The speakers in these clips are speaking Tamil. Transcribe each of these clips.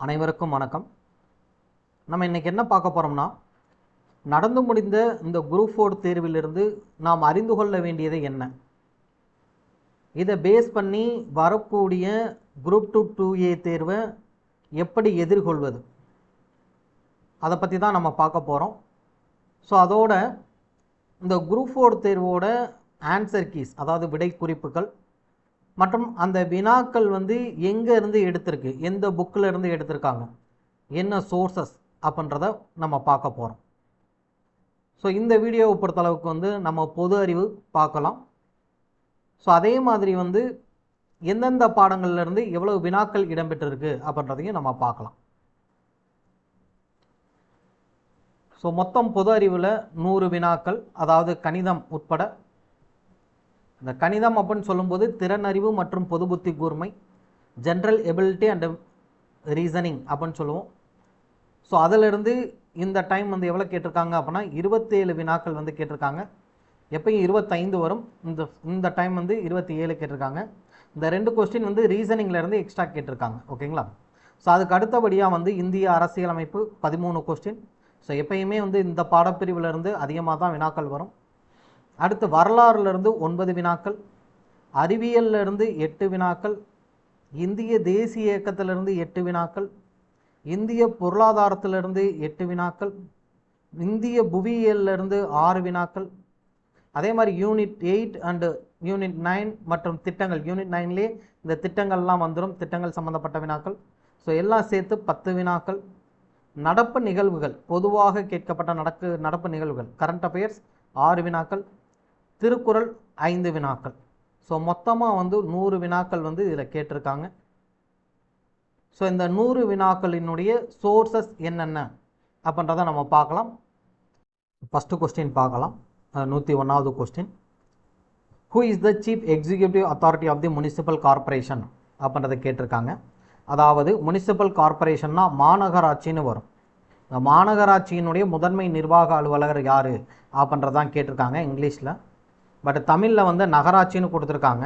அனைவருக்கும் வணக்கம். நம்ம இன்னைக்கு என்ன பார்க்க போறோம்னா, நடந்து முடிந்த இந்த குரூப் 4 தேர்விலிருந்து நாம் அறிந்து கொள்ள வேண்டியது என்ன, இதை பேஸ் பண்ணி வரக்கூடிய குரூப் 2 2A தேர்வை எப்படி எதிர்கொள்வது, அதை பற்றி தான் நம்ம பார்க்க போகிறோம். ஸோ அதோட இந்த குரூப் 4 தேர்வோட ஆன்சர் கீஸ், அதாவது விடை குறிப்புகள் மற்றும் அந்த வினாக்கள் எங்கே இருந்து எடுத்திருக்கு, எந்த புக்கில் இருந்து எடுத்திருக்காங்க, என்ன சோர்சஸ் அப்படின்றத நம்ம பார்க்க போகிறோம். ஸோ இந்த வீடியோவை பொறுத்தளவுக்கு நம்ம பொது அறிவு பார்க்கலாம். ஸோ அதே மாதிரி எந்தெந்த பாடங்கள்லேருந்து எவ்வளவு வினாக்கள் இடம்பெற்றிருக்கு அப்படின்றதையும் நம்ம பார்க்கலாம். ஸோ மொத்தம் பொது அறிவில் 100 வினாக்கள், அதாவது கணிதம் உட்பட. இந்த கணிதம் அப்படின்னு சொல்லும்போது திறனறிவு மற்றும் பொது புத்தி கூர்மை, ஜென்ரல் எபிலிட்டி அண்ட் ரீசனிங் அப்படின்னு சொல்லுவோம். ஸோ அதிலிருந்து இந்த டைம் எவ்வளோ கேட்டிருக்காங்க அப்படின்னா 27 வினாக்கள் கேட்டிருக்காங்க. எப்பயும் 25 வரும், இந்த டைம் 27 கேட்டிருக்காங்க. இந்த 2 கொஸ்டின் ரீசனிங்லேருந்து எக்ஸ்ட்ரா கேட்டிருக்காங்க. ஓகேங்களா? ஸோ அதுக்கு அடுத்தபடியாக இந்திய அரசியலமைப்பு 13 கொஸ்டின். ஸோ எப்பயுமே இந்த பாடப்பிரிவிலிருந்து அதிகமாக தான் வினாக்கள் வரும். அடுத்து வரலாறுலேருந்து 9 வினாக்கள், அறிவியலிருந்து 8 வினாக்கள், இந்திய தேசிய இயக்கத்திலிருந்து 8 வினாக்கள், இந்திய பொருளாதாரத்திலிருந்து 8 வினாக்கள், இந்திய புவியியலிருந்து 6 வினாக்கள். அதே மாதிரி யூனிட் 8 அண்டு யூனிட் 9 மற்றும் திட்டங்கள், யூனிட் 9லேயே இந்த திட்டங்கள்லாம் வந்துடும், திட்டங்கள் சம்மந்தப்பட்ட வினாக்கள். ஸோ எல்லாம் சேர்த்து 10 வினாக்கள். நடப்பு நிகழ்வுகள், பொதுவாக கேட்கப்பட்ட நடப்பு நிகழ்வுகள், கரண்ட் அஃபேர்ஸ் 6 வினாக்கள், திருக்குறள் 5 வினாக்கள். ஸோ மொத்தமாக 100 வினாக்கள் இதில் கேட்டிருக்காங்க. ஸோ இந்த 100 வினாக்களினுடைய சோர்சஸ் என்னென்ன அப்படின்றத நம்ம பார்க்கலாம். ஃபஸ்ட்டு கொஸ்டின் பார்க்கலாம். 101வது question, who is the chief executive authority of the municipal corporation அப்படின்றத கேட்டிருக்காங்க. அதாவது முனிசிபல் கார்பரேஷன்னா மாநகராட்சின்னு வரும். இந்த மாநகராட்சியினுடைய முதன்மை நிர்வாக அலுவலர் யார் அப்படின்றதான் கேட்டிருக்காங்க இங்கிலீஷில். பட் தமிழில் நகராட்சின்னு கொடுத்துருக்காங்க.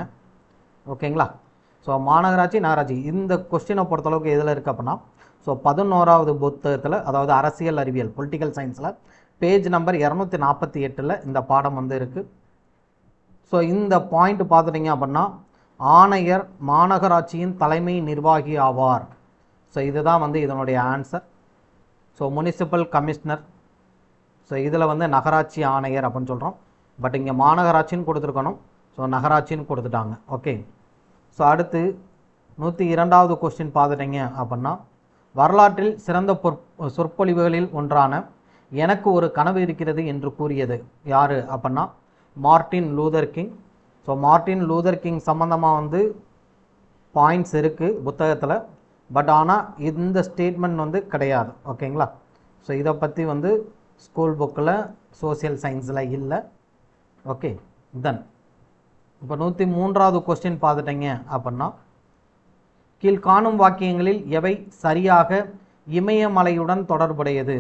ஓகேங்களா? ஸோ மாநகராட்சி, நகராட்சி, இந்த கொஸ்டினை பொறுத்தளவுக்கு எதில் இருக்குது அப்படின்னா, ஸோ 11வது புத்தகத்தில், அதாவது அரசியல் அறிவியல், பொலிட்டிக்கல் சயின்ஸில் பேஜ் நம்பர் 248 இந்த பாடம் இருக்குது. ஸோ இந்த பாயிண்ட் பார்த்துட்டிங்க அப்படின்னா, ஆணையர் மாநகராட்சியின் தலைமை நிர்வாகி ஆவார். ஸோ இதுதான் இதனுடைய answer. So municipal commissioner, so இதில் நகராட்சி ஆணையர் அப்படின்னு சொல்கிறோம். பட் இங்கே மாநகராட்சின்னு கொடுத்துருக்கணும், ஸோ நகராட்சின்னு கொடுத்துட்டாங்க. ஓகே. ஸோ அடுத்து 102வது கொஸ்டின் பார்த்துட்டிங்க அப்படின்னா, வரலாற்றில் சிறந்த சொற்பொழிவுகளில் ஒன்றான எனக்கு ஒரு கனவு இருக்கிறது என்று கூறியது யார் அப்படின்னா Martin Luther king. So Martin Luther king சம்மந்தமாக பாயிண்ட்ஸ் இருக்குது புத்தகத்தில். பட் ஆனால் இந்த ஸ்டேட்மெண்ட் கிடையாது. ஓகேங்களா? ஸோ இதை பற்றி ஸ்கூல் புக்கில் சோசியல் சயின்ஸில் இல்லை. ஓகே. தென் இப்போ 103வது கொஸ்டின் பார்த்துட்டிங்க அப்படின்னா, கீழ்காணும் வாக்கியங்களில் எவை சரியாக இமயமலையுடன் தொடர்புடையது?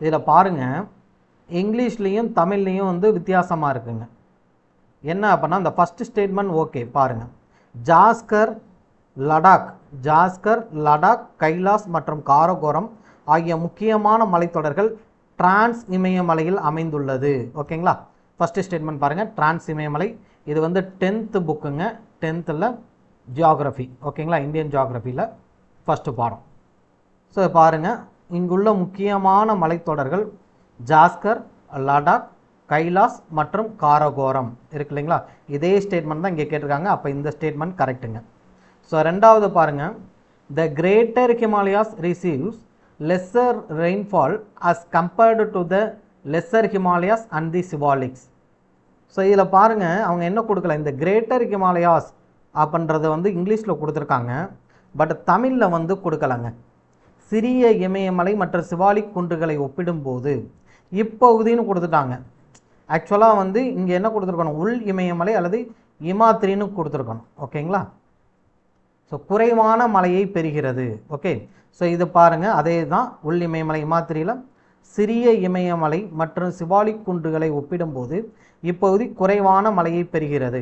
இதில் பாருங்கள், இங்கிலீஷ்லேயும் தமிழ்லேயும் வித்தியாசமாக இருக்குங்க. என்ன அப்படின்னா, இந்த ஃபஸ்ட்டு ஸ்டேட்மெண்ட் ஓகே பாருங்கள், ஜாஸ்கர் லடாக், கைலாஸ் மற்றும் காரகோரம் ஆகிய முக்கியமான மலைத்தொடர்கள் டிரான்ஸ் இமயமலையில் அமைந்துள்ளது. ஓகேங்களா? ஃபஸ்ட்டு ஸ்டேட்மெண்ட் பாருங்கள், டிரான்ஸ் இமயமலை. இது 10th புக்குங்க, 10th ஜியாகிரஃபி. ஓகேங்களா? இந்தியன் ஜியாகிரஃபியில் ஃபஸ்ட்டு பாடம். ஸோ பாருங்கள், இங்குள்ள முக்கியமான மலைத்தொடர்கள் ஜாஸ்கர், லடாக், கைலாஸ் மற்றும் காரகோரம் இருக்கு இல்லைங்களா? இதே ஸ்டேட்மெண்ட் தான் இங்கே கேட்டிருக்காங்க. அப்போ இந்த ஸ்டேட்மெண்ட் கரெக்டுங்க. ஸோ ரெண்டாவது பாருங்கள், the greater Himalayas receives lesser rainfall as compared to the lesser Himalayas and the Shivaliks. So இதில் பாருங்கள், அவங்க என்ன கொடுக்கல, இந்த கிரேட்டர் ஹிமாலயாஸ் அப்படின்றத இங்கிலீஷில் கொடுத்துருக்காங்க. பட் தமிழில் கொடுக்கலாங்க. சிறிய இமயமலை மற்றும் சிவாலிக் குன்றுகளை ஒப்பிடும்போது இப்பகுதின்னு கொடுத்துட்டாங்க. ஆக்சுவலாக இங்கே என்ன கொடுத்துருக்கணும், உள் இமயமலை அல்லது இமாத்திரின்னு கொடுத்துருக்கணும். ஓகேங்களா? ஸோ குறைவான மலையை பெறுகிறது. ஓகே. ஸோ இது பாருங்கள், அதே தான் உள் இமயமலை இமாத்திரியில் சிறிய இமயமலை மற்றும் சிவாலிக் குன்றுகளை ஒப்பிடும்போது இப்பகுதி குறைவான மலையை பெறுகிறது.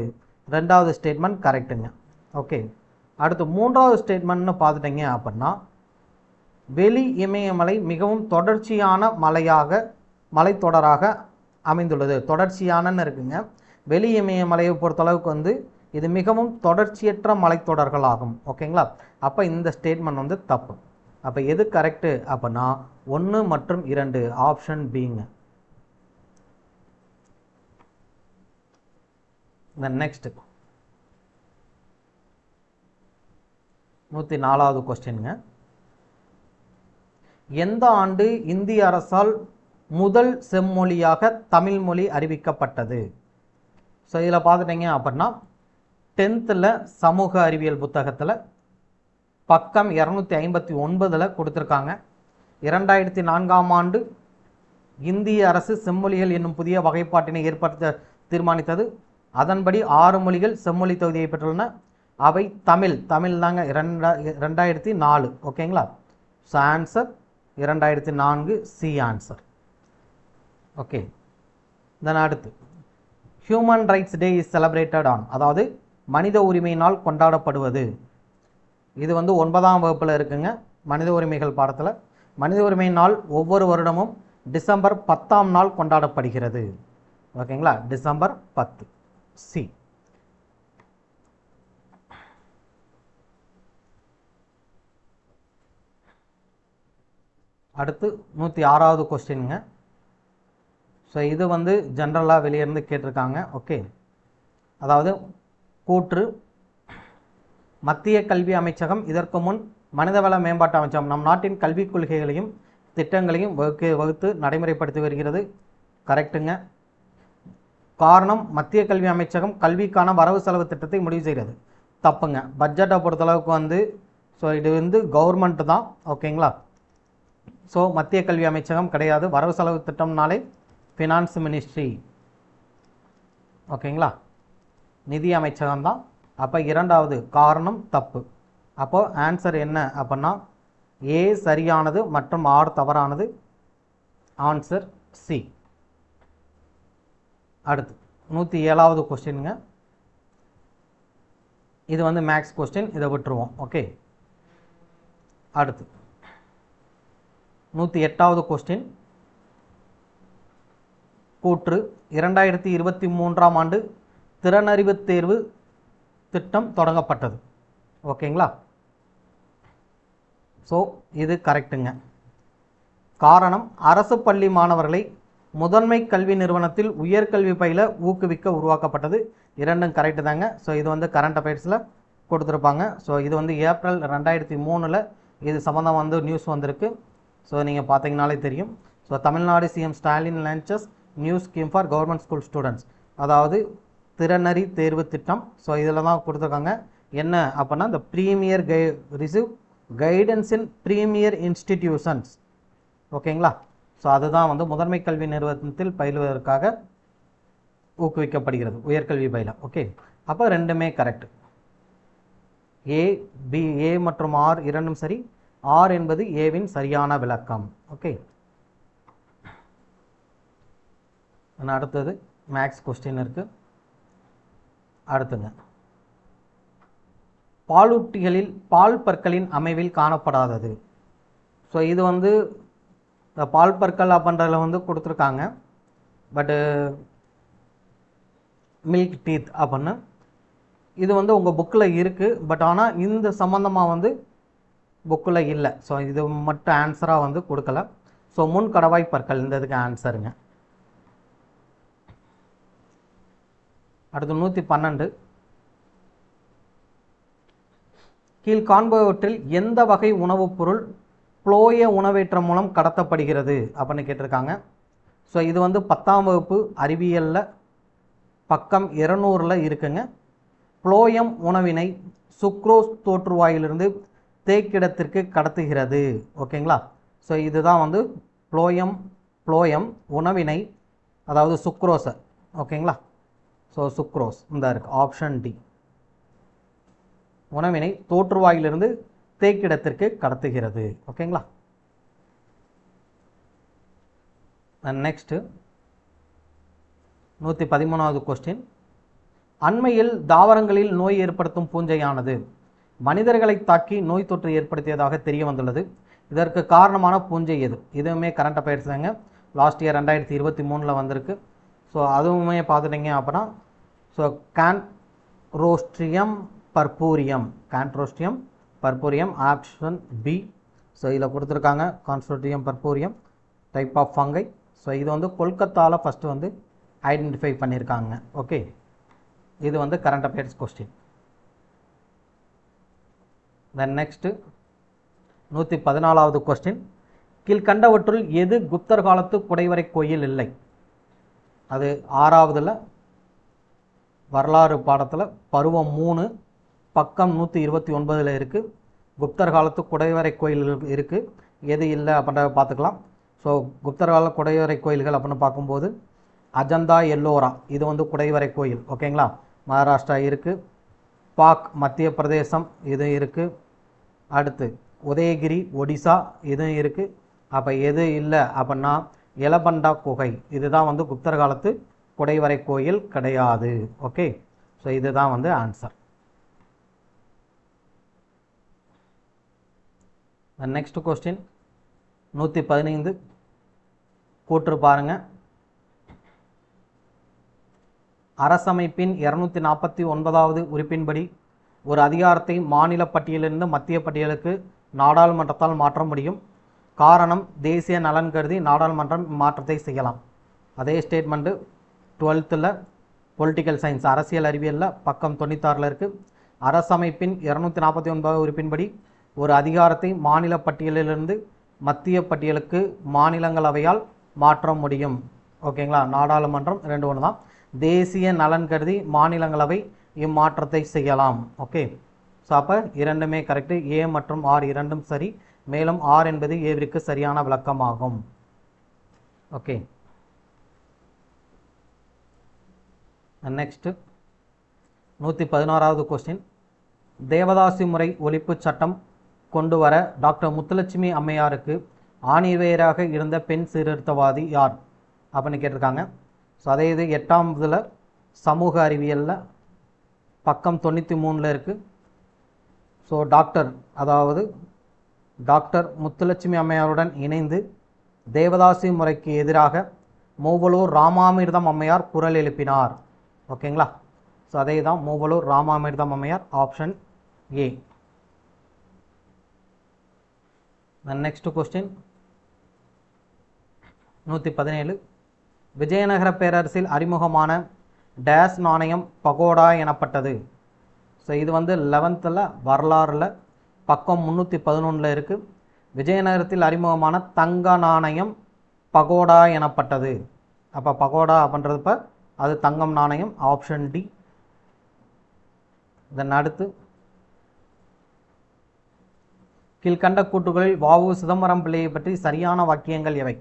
ரெண்டாவது ஸ்டேட்மெண்ட் கரெக்டுங்க. ஓகே. அடுத்து மூன்றாவது ஸ்டேட்மெண்ட்னு பார்த்துட்டிங்க அப்படின்னா, வெளி இமயமலை மிகவும் தொடர்ச்சியான மலைத்தொடராக அமைந்துள்ளது. தொடர்ச்சியானன்னு இருக்குங்க. வெளி இமயமலையை பொறுத்தளவுக்கு வந்து இது மிகவும் தொடர்ச்சியற்ற மலைத்தொடர்கள் ஆகும். ஓகேங்களா? அப்போ இந்த ஸ்டேட்மெண்ட் வந்து தப்பு. அப்போ எது கரெக்டு அப்படின்னா 1 மற்றும் 2 ஆப்ஷன் பிங்க. நெக்ஸ்ட் 104வது கொஸ்டின்ங்க. எந்த ஆண்டு இந்திய அரசால் முதல் செம்மொழியாக தமிழ் மொழி அறிவிக்கப்பட்டது? ஸோ இதில் பார்த்துட்டீங்க அப்படின்னா 10th சமூக அறிவியல் புத்தகத்தில் பக்கம் 259 கொடுத்துருக்காங்க. 2004ஆம் ஆண்டு இந்திய அரசு செம்மொழிகள் என்னும் புதிய வகைப்பாட்டினை ஏற்படுத்த தீர்மானித்தது. அதன்படி 6 மொழிகள் செம்மொழி தொகுதியை பெற்றுள்ளன. அவை தமிழ் தாங்க 2004. ஓகேங்களா? So answer 2004 C answer. Okay. Then அடுத்து Human Rights Day is celebrated on, அதாவது மனித உரிமை நாள் கொண்டாடப்படுவது. இது வந்து 9ஆம் வகுப்பில் இருக்குங்க, மனித உரிமைகள் பாடத்தில். மனித உரிமை நாள் ஒவ்வொரு வருடமும் டிசம்பர் 10ஆம் நாள் கொண்டாடப்படுகிறது. ஓகேங்களா? December 10 C. அடுத்து 106வது கொஸ்டின்ங்க. ஸோ இது வந்து ஜென்ரலாக வெளியிருந்து கேட்டிருக்காங்க. ஓகே. அதாவது கூற்று, மத்திய கல்வி அமைச்சகம் இதற்கு முன் மனிதவள மேம்பாட்டு அமைச்சகம் நம் நாட்டின் கல்விக் கொள்கைகளையும் திட்டங்களையும் வகுத்து நடைமுறைப்படுத்தி வருகிறது. கரெக்டுங்க. காரணம், மத்திய கல்வி அமைச்சகம் கல்விக்கான வரவு செலவு திட்டத்தை முடிவு செய்கிறது. தப்புங்க. பட்ஜெட்டை பொறுத்தளவுக்கு வந்து ஸோ இது வந்து கவர்மெண்ட் தான். ஓகேங்களா? ஸோ மத்திய கல்வி அமைச்சகம் கிடையாது. வரவு செலவு திட்டம்னாலே ஃபினான்ஸ் மினிஸ்ட்ரி. ஓகேங்களா? நிதி அமைச்சகம் தான். அப்போ 2வது காரணம் தப்பு. அப்போ ஆன்சர் என்ன அப்படின்னா ஏ சரியானது மற்றும் ஆர் தவறானது. Answer C. அடுத்து 107வது கொஸ்டின்ங்க. இது வந்து மேக்ஸ் கொஸ்டின், இதை விட்டுருவோம். ஓகே. அடுத்து 108வது கொஸ்டின். கூற்று, 2023ஆம் ஆண்டு திறனறிவு தேர்வு திட்டம் தொடங்கப்பட்டது. ஓகேங்களா? ஸோ இது கரெக்டுங்க. காரணம், அரசு பள்ளி மாணவர்களை முதன்மை கல்வி நிறுவனத்தில் உயர்கல்வி பயில ஊக்குவிக்க உருவாக்கப்பட்டது. 2ம் கரெக்டு தாங்க. ஸோ இது வந்து கரண்ட் அஃபேர்ஸில் கொடுத்துருப்பாங்க. ஸோ இது வந்து ஏப்ரல் 2003 இது சம்மந்தம் வந்து நியூஸ் வந்திருக்கு. ஸோ நீங்கள் பார்த்தீங்கனாலே தெரியும். So Tamil Nadu CM Stalin launches new scheme for government school students, அதாவது திறனறி தேர்வு திட்டம். ஸோ இதில் தான் கொடுத்துருக்காங்க. என்ன அப்படின்னா இந்த premier receive guidance in premier institutions. ஓகேங்களா? ஸோ அதுதான் வந்து முதன்மை கல்வி நிறுவனத்தில் பயிலுவதற்காக ஊக்குவிக்கப்படுகிறது, உயர்கல்வி பயில. ஓகே. அப்போ 2மே கரெக்ட். ஏ மற்றும் ஆர் 2ம் சரி. ஆர் என்பது ஏவின் சரியான விளக்கம். ஓகே. அடுத்தது மேக்ஸ் கொஸ்டின் இருக்கு. அடுத்துங்க, பாலூட்டிகளில் பால் பற்களின் அமைவில் காணப்படாதது. ஸோ இது வந்து இந்த பால் பற்கள் அப்படின்றதுல வந்து கொடுத்துருக்காங்க. பட்டு மில்க் டீத் அப்படின்னு இது வந்து உங்கள் புக்கில் இருக்குது. பட் ஆனால் இந்த சம்மந்தமாக வந்து புக்கில் இல்லை. ஸோ இது மட்டும் ஆன்சராக வந்து கொடுக்கல. ஸோ முன் கடவாய் பற்கள் இந்த இதுக்கு ஆன்சருங்க. அடுத்து 112. கீழ்காண்பவற்றில் எந்த வகை உணவுப் பொருள் புளோய உணவேற்றம் மூலம் கடத்தப்படுகிறது அப்படின்னு கேட்டிருக்காங்க. ஸோ இது வந்து 10ஆம் வகுப்பு அறிவியலில் பக்கம் 200 இருக்குங்க. புளோயம் உணவினை சுக்ரோஸ் தோற்றுவாயிலிருந்து தேக்கிடத்திற்கு கடத்துகிறது. ஓகேங்களா? ஸோ இதுதான் வந்து புளோயம் உணவினை, அதாவது சுக்ரோஸை. ஓகேங்களா? ஸோ சுக்ரோஸ் இந்த இருக்குது ஆப்ஷன் டி. உணவினை தோற்றுவாயிலிருந்து தேக்கிடத்திற்கு கடத்துகிறது. ஓகேங்களா? நெக்ஸ்ட் 113வது கொஸ்டின். அண்மையில் தாவரங்களில் நோய் ஏற்படுத்தும் பூஞ்சையானது. மனிதர்களை தாக்கி நோய் தொற்று ஏற்படுத்தியதாக தெரிய வந்துள்ளது. இதற்கு காரணமான பூஞ்சை எது? இதுவுமே கரண்ட் அஃபேர்ஸ் தாங்க. லாஸ்ட் இயர் 2023 வந்திருக்கு. ஸோ அதுவுமே பார்த்துட்டிங்க அப்படின்னா ஸோ கேன்ட்ரோஸ்ட்ரியம் பர்பூரியம் ஆப்ஷன் பி. ஸோ இதில் கொடுத்துருக்காங்க கான்ஸ்ட்ரோஸ்ட்ரியம் பர்பூரியம் டைப் ஆஃப் ஃபங்கை. ஸோ இது வந்து கொல்கத்தாவில் ஃபஸ்ட்டு வந்து ஐடென்டிஃபை பண்ணியிருக்காங்க. ஓகே, இது வந்து current affairs question. Then next 114வது கொஸ்டின். கீழ்கண்டவற்றுள் எது குப்தர் காலத்து குடைவரை கோயில் இல்லை? அது 6வதுல வரலாறு பாடத்தில் பருவம் 3 பக்கம் 129 இருக்குது. குப்தர் காலத்து குடைவரை கோயில் இருக்குது. எது இல்லை அப்படின்றத பார்த்துக்கலாம். ஸோ குப்தர் கால குடைவரை கோயில்கள் அப்படின்னு பார்க்கும்போது அஜந்தா எல்லோரா இது வந்து குடைவரை கோயில். ஓகேங்களா, மகாராஷ்டிரா இருக்குது. பாக் மத்திய பிரதேசம் இது இருக்குது. அடுத்து உதயகிரி ஒடிசா இதுவும் இருக்குது. அப்போ எது இல்லை அப்படின்னா எலபண்டா குகை இதுதான் வந்து குப்தர் காலத்து குடைவரை கோயில் கிடையாது. ஓகே, ஸோ இதுதான் வந்து ஆன்சர். நெக்ஸ்ட் கொஸ்டின் 115 கூற்று பாருங்க. அரசமைப்பின் 249வது உறுப்பின்படி ஒரு அதிகாரத்தை மாநில பட்டியலிருந்து மத்திய பட்டியலுக்கு நாடாளுமன்றத்தால் மாற்ற முடியும். காரணம் தேசிய நலன் கருதி நாடாளுமன்றம் மாற்றத்தை செய்யலாம். அதே ஸ்டேட்மெண்ட்டு 12th பொலிட்டிக்கல் சயின்ஸ் அரசியல் அறிவியலில் பக்கம் 96 இருக்குது. அரசமைப்பின் 249வது உறுப்பின்படி ஒரு அதிகாரத்தை மாநில பட்டியலிலிருந்து மத்திய பட்டியலுக்கு மாநிலங்களவையால் மாற்ற முடியும். ஓகேங்களா, நாடாளுமன்றம் 2 ஒன்று தான். தேசிய நலன் கருதி மாநிலங்களவை இம்மாற்றத்தை செய்யலாம். ஓகே, ஸோ அப்போ இரண்டுமே கரெக்டு. ஏ மற்றும் ஆர் இரண்டும் சரி. மேலும் ஆர் என்பது ஏவிற்கு சரியான விளக்கமாகும். ஓகே, நெக்ஸ்ட் 116வது கொஸ்டின். தேவதாசி முறை ஒழிப்பு சட்டம் கொண்டு வர டாக்டர் முத்துலட்சுமி அம்மையாருக்கு ஆணிவேராக இருந்த பெண் சீர்திருத்தவாதி யார் அப்படின்னு கேட்டிருக்காங்க. ஸோ அதே இது 8வதுல சமூக அறிவியலில் பக்கம் 93 இருக்குது. ஸோ டாக்டர் முத்துலட்சுமி அம்மையாருடன் இணைந்து தேவதாசி முறைக்கு எதிராக மூவலூர் ராமாமிர்தம் அம்மையார் குரல் எழுப்பினார். ஓகேங்களா, ஸோ அதே தான் Moovalur Ramamirtham Ammaiyar option A. Next question 117. Vijayanagara பேரரசில் அறிமுகமான டேஸ் நாணயம் பகோடா எனப்பட்டது. ஸோ இது வந்து 11th வரலாறில் பக்கம் 311 இருக்குது. விஜயநகரத்தில் அறிமுகமான தங்க நாணயம் பகோடா எனப்பட்டது. அப்போ பகோடா அப்படின்றப்ப அது தங்கம் நாணயம் ஆப்ஷன் டி. தென் அடுத்து கீழ்கண்ட கூட்டுகளில் வ.உ. சிதம்பரம் பிள்ளையை பற்றி சரியான வாக்கியங்கள் எவை?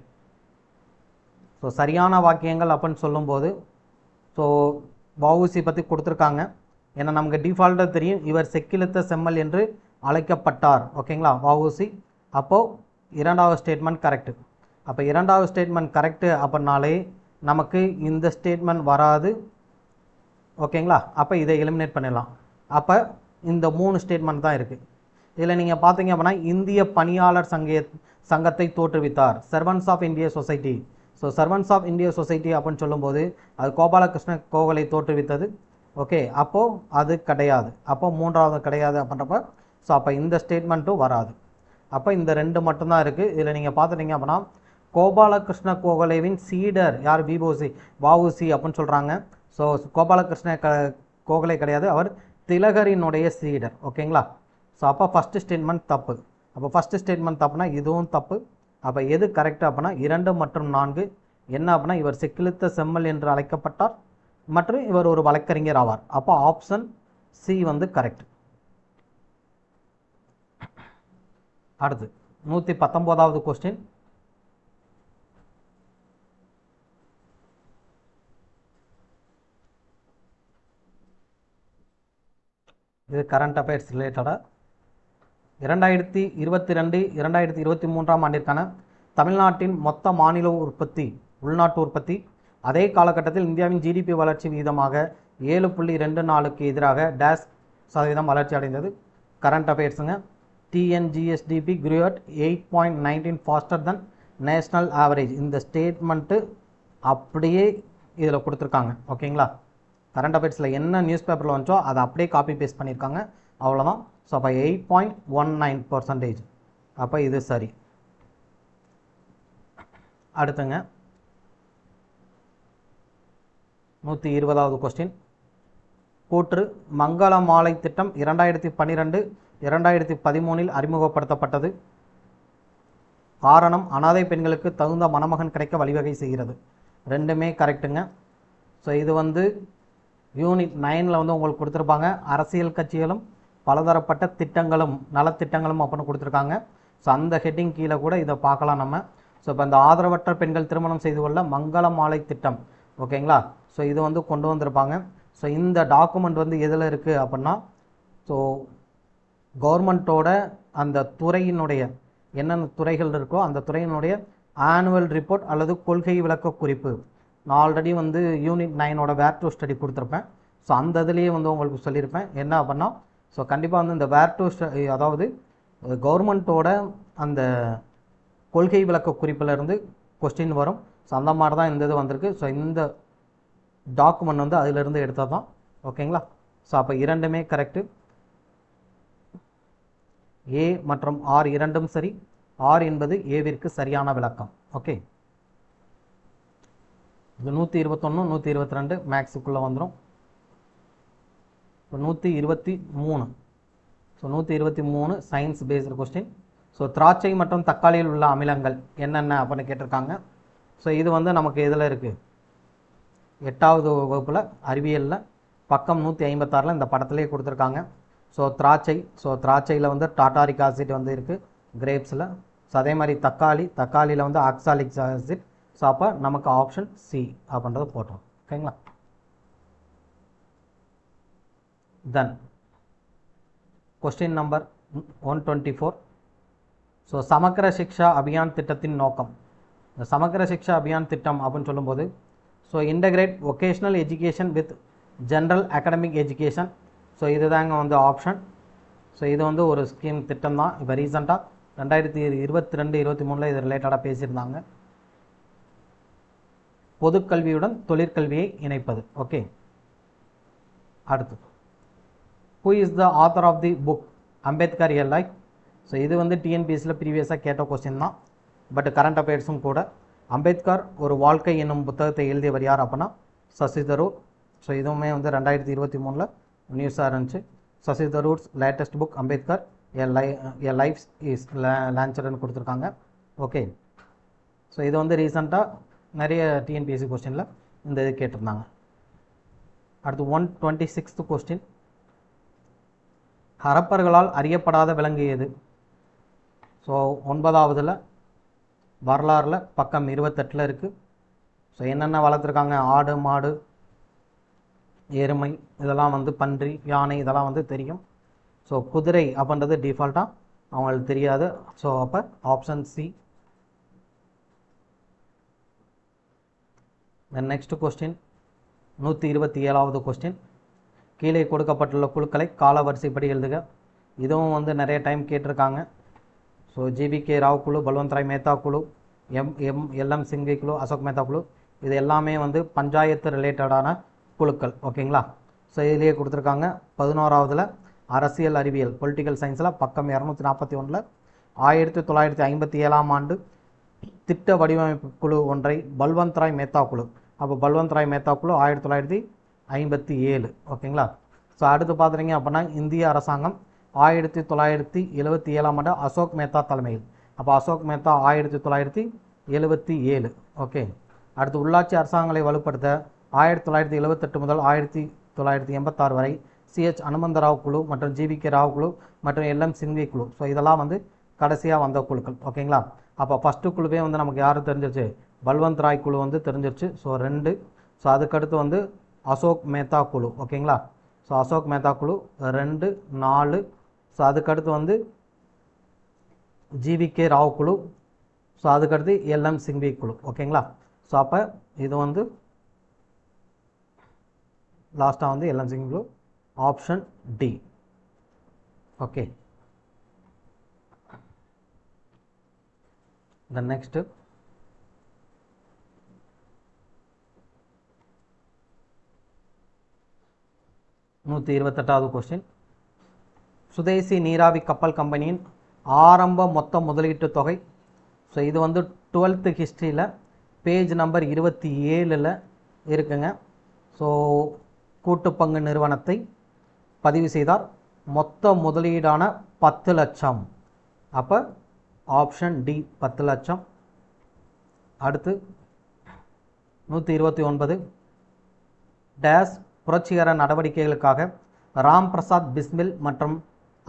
ஸோ சரியான வாக்கியங்கள் அப்படின்னு சொல்லும்போது ஸோ வ.உ.சி பற்றி கொடுத்துருக்காங்க. ஏன்னா நமக்கு டிஃபால்ட்டாக தெரியும் இவர் செக்கிழுத்த செம்மல் என்று அழைக்கப்பட்டார். ஓகேங்களா, வ.உ.சி. அப்போது 2வது ஸ்டேட்மெண்ட் கரெக்டு. அப்போ 2வது ஸ்டேட்மெண்ட் கரெக்டு அப்படின்னாலே நமக்கு இந்த ஸ்டேட்மெண்ட் வராது. ஓகேங்களா, அப்போ இதை எலிமினேட் பண்ணிடலாம். அப்போ இந்த 3 ஸ்டேட்மெண்ட் தான் இருக்குது. இதில் நீங்கள் பார்த்தீங்க அப்படின்னா இந்திய பணியாளர் சங்கத்தை தோற்றுவித்தார், Servants of India Society. So Servants of India Society அப்படின்னு சொல்லும்போது அது கோபாலகிருஷ்ண கோகலை தோற்றுவித்தது. ஓகே, அப்போது அது கிடையாது. அப்போது 3வது கிடையாது அப்படின்றப்ப ஸோ அப்போ இந்த ஸ்டேட்மெண்ட்டும் வராது. அப்போ இந்த 2 மட்டும்தான் இருக்குது. இதில் நீங்கள் பார்த்துட்டீங்க அப்படின்னா கோபாலகிருஷ்ண கோகலேவின் சீடர் யார்? வ.உ.சி அப்படின்னு சொல்கிறாங்க. ஸோ கோபாலகிருஷ்ண கோகலே கிடையாது, அவர் திலகரினுடைய சீடர். ஓகேங்களா, ஸோ அப்போ ஃபஸ்ட்டு ஸ்டேட்மெண்ட் தப்பு. அப்போ ஃபஸ்ட்டு ஸ்டேட்மெண்ட் தப்புனா இதுவும் தப்பு. அப்போ எது கரெக்டு அப்படின்னா 2 மற்றும் 4 என்ன அப்படின்னா இவர் செக்கிழுத்த செம்மல் என்று அழைக்கப்பட்டார் மற்றும் இவர் ஒரு வழக்கறிஞர் ஆவார். அப்போ ஆப்ஷன் சி வந்து கரெக்ட். அடுத்து 119வது கொஸ்டின். இது கரண்ட் அஃபேர்ஸ் ரிலேட்டடாக 2022 2023 ஆண்டிற்கான தமிழ்நாட்டின் மொத்த மாநில உற்பத்தி உள்நாட்டு உற்பத்தி அதே காலகட்டத்தில் இந்தியாவின் ஜிடிபி வளர்ச்சி விகிதமாக 7.24க்கு எதிராக டேஸ் % வளர்ச்சி அடைந்தது. கரண்ட் அஃபேர்ஸுங்க. TNGSDP grew at 8.19 faster than national average. இந்த ஸ்டேட்மெண்ட்டு அப்படியே இதில் கொடுத்துருக்காங்க. ஓகேங்களா, கரண்ட் அஃபேர்ஸில் என்ன நியூஸ் பேப்பரில் வந்துச்சோ அதை அப்படியே காப்பி பேஸ்ட் பண்ணியிருக்காங்க, அவ்வளோதான். ஸோ அப்போ 8.19%. அப்போ இது சரி. அடுத்துங்க 120வது கொஸ்டின். கூற்று மங்கள மாலை திட்டம் 2012-2013 அறிமுகப்படுத்தப்பட்டது. காரணம் அனாதை பெண்களுக்கு தகுந்த மணமகன் கிடைக்க வழிவகை செய்கிறது. ரெண்டுமே கரெக்டுங்க. ஸோ இது வந்து யூனிட் 9ல் வந்து உங்களுக்கு கொடுத்துருப்பாங்க. அரசியல் கட்சிகளும் பலதரப்பட்ட திட்டங்களும் நலத்திட்டங்களும் அப்படின்னு கொடுத்துருக்காங்க. ஸோ அந்த ஹெட்டிங் கீழே கூட இதை பார்க்கலாம் நம்ம. ஸோ இப்போ இந்த ஆதரவற்ற பெண்கள் திருமணம் செய்து கொள்ள மங்கள மாலை திட்டம், ஓகேங்களா, ஸோ இது வந்து கொண்டு வந்திருப்பாங்க. ஸோ இந்த டாக்குமெண்ட் வந்து எதில் இருக்குது அப்படின்னா, ஸோ கவர்மெண்ட்டோட அந்த துறையினுடைய என்னென்ன துறைகள் இருக்கோ அந்த துறையினுடைய ஆனுவல் ரிப்போர்ட் அல்லது கொள்கை விளக்க குறிப்பு. நான் ஆல்ரெடி வந்து யூனிட் 9ஓட வேர் டு ஸ்டடி கொடுத்துருப்பேன். ஸோ அந்த இதுலேயே வந்து உங்களுக்கு சொல்லியிருப்பேன் என்ன அப்படின்னா, ஸோ கண்டிப்பாக வந்து இந்த வேர் டு ஸ்டடி, அதாவது கவர்மெண்ட்டோட அந்த கொள்கை விளக்க குறிப்பிலிருந்து கொஸ்டின் வரும். ஸோ அந்த மாதிரி தான் இந்த இது வந்திருக்கு. ஸோ இந்த டாக்குமெண்ட் வந்து அதிலிருந்து எடுத்தது தான். ஓகேங்களா, ஸோ அப்போ இரண்டுமே கரெக்டு. ஏ மற்றும் ஆர் இரண்டும் சரி. ஆர் என்பது ஏவிற்கு சரியான விளக்கம். ஓகே, இது 121 122 மேக்ஸுக்குள்ளே வந்துடும். இப்போ 123. So 123 science based question. So திராட்சை மற்றும் தக்காளியில் உள்ள அமிலங்கள் என்னென்ன அப்படின்னு கேட்டிருக்காங்க. ஸோ இது வந்து நமக்கு எதில் இருக்குது, 8வது வகுப்பில் அறிவியலில் பக்கம் 156 இந்த படத்துலேயே கொடுத்துருக்காங்க. ஸோ திராட்சையில் வந்து டாட்டாரிக் ஆசிட் வந்து இருக்குது கிரேப்ஸில். ஸோ அதே மாதிரி தக்காளியில் வந்து ஆக்சாலிக் ஆசிட். ஸோ அப்போ நமக்கு ஆப்ஷன் சி அப்படின்றது போட்டோம். ஓகேங்களா, then question number 124. So Samagra Shiksha Abhiyan திட்டத்தின் நோக்கம். இந்த சமக்கர சிக்ஷா அபியான் திட்டம் அப்படின்னு சொல்லும்போது, so integrate vocational education with general academic education. So இதுதாங்க வந்து ஆப்ஷன். ஸோ இது வந்து ஒரு ஸ்கீம் திட்டம் தான். இப்போ ரீசெண்டாக 2022-23 இது ரிலேட்டடாக பேசியிருந்தாங்க. பொதுக்கல்வியுடன் தொழிற்கல்வியை இணைப்பது. ஓகே, அடுத்து who is the author of the book Ambedkar a life. So இது வந்து டிஎன்பிஎஸ்சியில் ப்ரீவியஸாக கேட்ட கொஸ்டின் தான், பட் கரண்ட் அஃபேர்ஸும் கூட. அம்பேத்கர் ஒரு வாழ்க்கை என்னும் புத்தகத்தை எழுதியவர் யார் அப்படின்னா சசி தரூர். ஸோ இதுவுமே வந்து 2023 நியூஸாக இருந்துச்சு. Shashi Tharoor's latest book Ambedkar a life is லான்ச்சர்னு கொடுத்துருக்காங்க. ஓகே, ஸோ இது வந்து ரீசெண்டாக நிறைய டிஎன்பிஎஸ்சி கொஸ்டினில் இந்த இது கேட்டிருந்தாங்க. அடுத்து 126th கொஸ்டின். ஹரப்பர்களால் அறியப்படாத விலங்கு எது. ஸோ 9வதுல வரலாறில் பக்கம் 28 இருக்குது. ஸோ என்னென்ன வளர்த்துருக்காங்க, ஆடு மாடு எருமை இதெல்லாம் வந்து பன்றி யானை இதெல்லாம் வந்து தெரியும். ஸோ குதிரை அப்படின்றது டிஃபால்ட்டாக அவங்களுக்கு தெரியாது. ஸோ அப்போ option C. Then next question 127வது கொஸ்டின். கீழே கொடுக்கப்பட்டுள்ள குழுக்களை கால வரிசைப்படி எழுதுக. இதுவும் வந்து நிறைய டைம் கேட்டிருக்காங்க. ஸோ ஜிபிகே ராவ் குழு, பல்வந்த் ராய் மேத்தா குழு, எல்எம் சிங்வி குழு, அசோக் மேத்தா குழு, இது எல்லாமே வந்து பஞ்சாயத்து ரிலேட்டடான குழுக்கள். ஓகேங்களா, ஸோ இதிலேயே கொடுத்துருக்காங்க. 11வதுல அரசியல் அறிவியல் பொலிட்டிக்கல் சயின்ஸில் பக்கம் 241 1957ஆம் ஆண்டு திட்ட வடிவமைப்பு குழு ஒன்றை பல்வந்த் ராய் மேத்தா குழு. அப்போ பல்வந்த் ராய் மேத்தா குழு 1957. ஓகேங்களா, ஸோ அடுத்து பார்த்துட்டிங்க அப்படின்னா இந்திய அரசாங்கம் 1977ஆம் ஆண்டு அசோக் மேத்தா தலைமையில். அப்போ அசோக் மேத்தா 1977. ஓகே, அடுத்து உள்ளாட்சி அரசாங்கங்களை வலுப்படுத்த 1978 முதல் 1986 வரை சிஹெச் அனுமந்தராவ் குழு மற்றும் ஜிபிகே ராவ் குழு மற்றும் எல்எம் சிங்வி குழு. ஸோ இதெல்லாம் வந்து கடைசியாக வந்த குழுக்கள். ஓகேங்களா, அப்போ ஃபஸ்ட்டு குழுவே வந்து நமக்கு யார் தெரிஞ்சிருச்சு, பல்வந்த் ராய் குழு வந்து தெரிஞ்சிருச்சு. ஸோ 2. ஸோ அதுக்கடுத்து வந்து அசோக் மேத்தா குழு. ஓகேங்களா, ஸோ அசோக் மேத்தா குழு 2 4. ஸோ அதுக்கடுத்து வந்து ஜிபிகே ராவ் குழு. ஸோ அதுக்கடுத்து எல்எம் சிங்வி குழு. ஓகேங்களா, ஸோ அப்போ இது வந்து லாஸ்ட்டாக வந்து எல்எம் சிங்வி குழு. Option D. Okay. The next 128வது கொஸ்டின். சுதேசி நீராவி கப்பல் கம்பெனியின் ஆரம்ப மொத்த முதலீட்டு தொகை. ஸோ இது வந்து 12th ஹிஸ்ட்ரியில் பேஜ் நம்பர் 27 இருக்குங்க. ஸோ கூட்டு பங்கு நிறுவனத்தை பதிவு செய்தார். மொத்த முதலீடான 10 லட்சம். அப்போ ஆப்ஷன் டி 10 லட்சம். அடுத்து 129 டேஸ் புரட்சிகர நடவடிக்கைகளுக்காக ராம் பிரசாத் பிஸ்மில் மற்றும்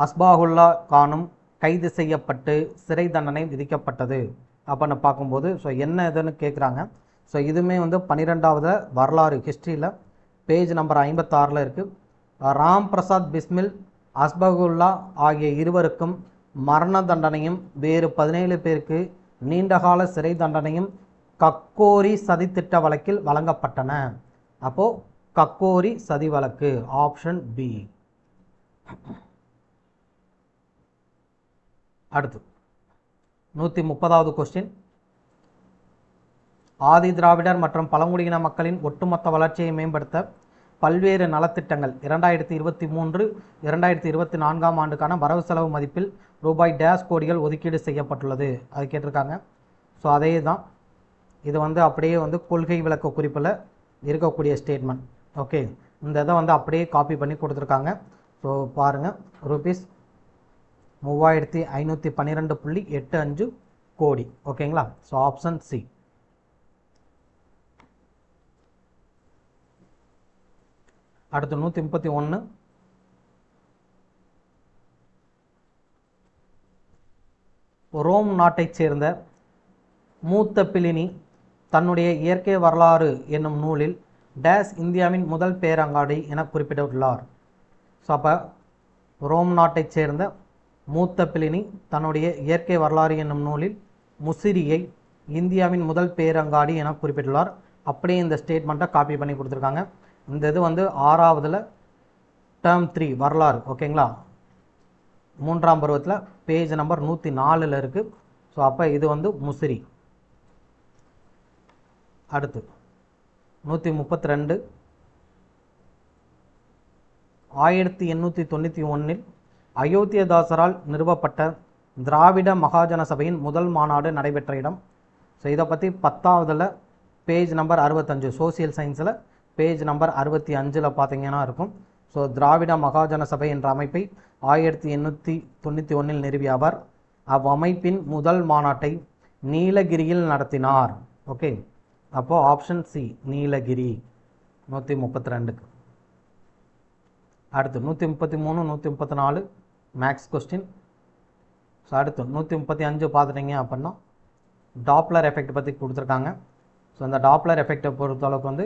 அஸ்பாகுல்லா கானும் கைது செய்யப்பட்டு சிறை தண்டனை விதிக்கப்பட்டது அப்படின்னு பார்க்கும்போது ஸோ என்ன இதுன்னு கேட்குறாங்க. ஸோ இதுவுமே வந்து 12வது வரலாறு ஹிஸ்ட்ரியில் பேஜ் நம்பர் 56 இருக்குது. ராம் பிரசாத் பிஸ்மில் அஸ்பாகுல்லா ஆகிய இருவருக்கும் மரண தண்டனையும் வேறு 17 பேருக்கு நீண்டகால சிறை தண்டனையும் கக்கோரி சதித்திட்ட வழக்கில் வழங்கப்பட்டன. அப்போது கக்கோரி சதி வழக்கு ஆப்ஷன் பி. அடுத்து 130வது கொஸ்டின். ஆதி திராவிடர் மற்றும் பழங்குடியின மக்களின் ஒட்டுமொத்த வளர்ச்சியை மேம்படுத்த பல்வேறு நலத்திட்டங்கள் 2023-2024 ஆண்டுக்கான வரவு செலவு மதிப்பில் ரூபாய் டேஷ் கோடிகள் ஒதுக்கீடு செய்யப்பட்டுள்ளது. அது கேட்டிருக்காங்க. ஸோ அதே தான் இது வந்து அப்படியே வந்து கொள்கை விளக்க குறிப்பில் இருக்கக்கூடிய ஸ்டேட்மெண்ட். ஓகே, இந்த இதை வந்து அப்படியே காப்பி பண்ணி கொடுத்துருக்காங்க. ஸோ பாருங்கள், ரூபீஸ் 3512.85 கோடி. ஓகேங்களா? So option C. அடுத்து 131 ரோம் நாட்டைச் சேர்ந்த மூத்த பிளினி தன்னுடைய இயற்கை வரலாறு என்னும் நூலில் டேஸ் இந்தியாவின் முதல் பேரங்காடி என குறிப்பிட்டுள்ளார். ஸோ அப்போ ரோம் நாட்டைச் சேர்ந்த மூத்த பிளினி தன்னுடைய இயற்கை வரலாறு என்னும் நூலில் முசிறியை இந்தியாவின் முதல் பேரங்காடி என குறிப்பிட்டுள்ளார். அப்படியே இந்த ஸ்டேட்மெண்ட்டை காப்பி பண்ணி கொடுத்துருக்காங்க. இந்த இது வந்து 6வதுல டேர்ம் 3 வரலாறு. ஓகேங்களா? 3ஆம் பருவத்தில் பேஜ் நம்பர் 104 இருக்குது. ஸோ அப்போ இது வந்து முசிறி. அடுத்து 132 1891 அயோத்தியதாசரால் நிறுவப்பட்ட திராவிட மகாஜன சபையின் முதல் மாநாடு நடைபெற்ற இடம். ஸோ இதை பற்றி 10வதுல பேஜ் நம்பர் 65 சோசியல் சயின்ஸில் பேஜ் நம்பர் 65 பார்த்தீங்கன்னா இருக்கும். ஸோ திராவிட மகாஜன சபை என்ற அமைப்பை 1891 நிறுவிய அவர் அவ்வமைப்பின் முதல் மாநாட்டை நீலகிரியில் நடத்தினார். ஓகே, அப்போது ஆப்ஷன் சி நீலகிரி 132க்கு. அடுத்து 133 134 மேக்ஸ் கொஸ்டின். ஸோ அடுத்து 135 பார்த்துட்டிங்க அப்படின்னா டாப்ளர் எஃபெக்ட் பற்றி கொடுத்துருக்காங்க. ஸோ இந்த டாப்ளர் எஃபெக்டை பொறுத்தளவுக்கு வந்து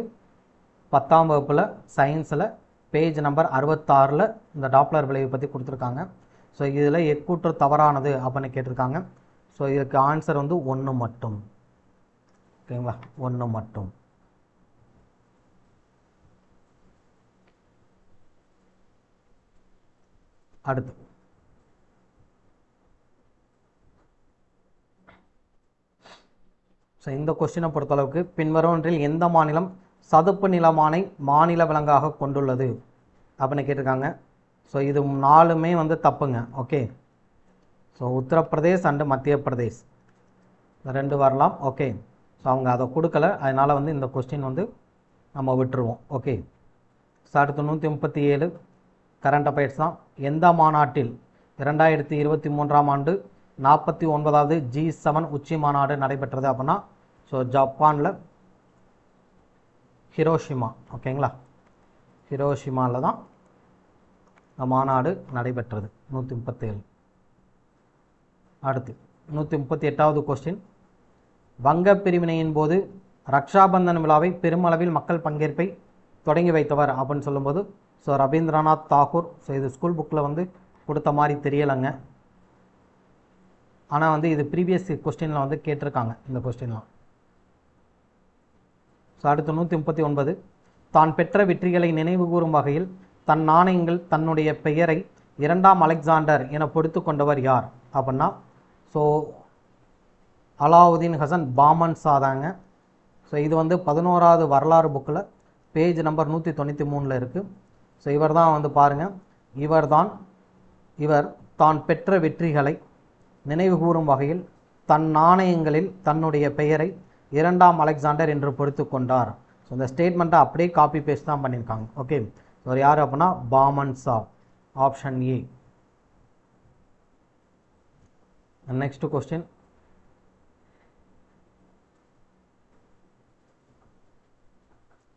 10ஆம் வகுப்பில் சயின்ஸில் பேஜ் நம்பர் 66 இந்த டாப்ளர் விளைவை பற்றி கொடுத்துருக்காங்க. ஸோ இதில் எக்கூற்று தவறானது அப்படின்னு கேட்டிருக்காங்க. ஸோ இதுக்கு ஆன்சர் வந்து 1 மட்டும். ஓகேங்களா? 1 மட்டும். அடுத்து ஸோ இந்த கொஸ்டினை பொறுத்தளவுக்கு பின்வருவன்றில் எந்த மாநிலம் சதுப்பு நிலமானை மாநில விலங்காக கொண்டுள்ளது அப்படின்னு கேட்டிருக்காங்க. ஸோ இது 4மே வந்து தப்புங்க. ஓகே, ஸோ உத்தரப்பிரதேஷ் அண்டு மத்திய பிரதேஷ் 2 வரலாம். ஓகே, ஸோ அவங்க அதை கொடுக்கல, அதனால் வந்து இந்த கொஸ்டின் வந்து நம்ம விட்டுருவோம். ஓகே, ஸோ அடுத்து 137 கரண்ட் அஃபேர்ஸ் தான். எந்த மாநாட்டில் 2023ஆம் ஆண்டு 49வது G7 உச்சி மாநாடு நடைபெற்றது அப்படின்னா ஸோ ஜப்பானில் ஹிரோஷிமா. ஓகேங்களா? ஹிரோஷிமாவில் தான் இந்த மாநாடு நடைபெற்றது 137. அடுத்து 138வது கொஸ்டின். வங்க பிரிவினையின் போது ரக்ஷாபந்தன் விழாவை பெருமளவில் மக்கள் பங்கேற்பை தொடங்கி வைத்தவர் அப்படின்னு சொல்லும்போது ஸோ ரவீந்திரநாத் தாகூர். ஸோ இது ஸ்கூல் புக்கில் வந்து கொடுத்த மாதிரி தெரியலைங்க, ஆனால் வந்து இது ப்ரீவியஸ் கொஸ்டினில் வந்து கேட்டிருக்காங்க இந்த கொஸ்டின்லாம். ஸோ அடுத்து 139 தான் பெற்ற வெற்றிகளை நினைவு கூறும் வகையில் தன் நாணயங்கள் தன்னுடைய பெயரை இரண்டாம் அலெக்சாண்டர் என பொறுத்து கொண்டவர் யார் அப்படின்னா ஸோ அலாவுதீன் ஹசன் பாமன் சாதாங்க. ஸோ இது வந்து 11வது வரலாறு புக்கில் பேஜ் நம்பர் 193 இருக்குது. ஸோ இவர் தான் வந்து பாருங்கள், இவர் தான் பெற்ற வெற்றிகளை நினைவு கூறும் வகையில் தன் நாணயங்களில் தன்னுடைய பெயரை இரண்டாம் அலெக்சாண்டர் என்று பொறுத்து கொண்டார். ஸோ இந்த ஸ்டேட்மெண்ட்டை அப்படியே காப்பி பேஸ்ட் தான் பண்ணியிருக்காங்க. ஓகே, ஸோ யார் அப்படின்னா Baman Shah, option A. Next question.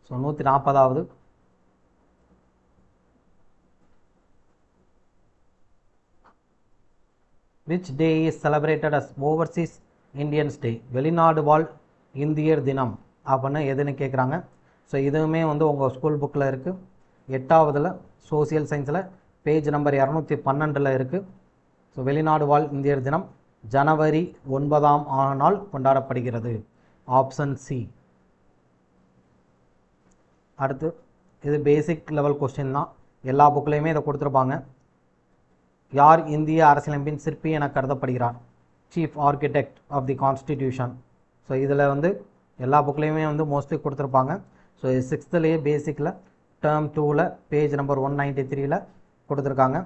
So 140வது. Which day is celebrated as Overseas Indians Day? வெளிநாடு வாழ் இந்தியர் தினம் அப்படின்னு எதுன்னு கேட்குறாங்க. ஸோ இதுவுமே வந்து உங்கள் ஸ்கூல் புக்கில் இருக்குது. 8வதுல சோசியல் சயின்ஸில் பேஜ் நம்பர் 212 இருக்குது. ஸோ வெளிநாடு வாழ் இந்தியர் தினம் ஜனவரி 9ஆம் நாள் கொண்டாடப்படுகிறது. Option C. அடுத்து இது பேசிக் லெவல் கொஸ்டின் தான், எல்லா புக்லேயுமே இதை கொடுத்துருப்பாங்க. யார் இந்திய அரசியலமைப்பின் சிற்பி என கருதப்படுகிறார்? Chief architect of the constitution. So இதில் வந்து எல்லா புக்லேயுமே வந்து மோஸ்ட்லி கொடுத்துருப்பாங்க. ஸோ 6th பேசிக்கில் டேர்ம் 2ல் பேஜ் நம்பர் 193 கொடுத்துருக்காங்க.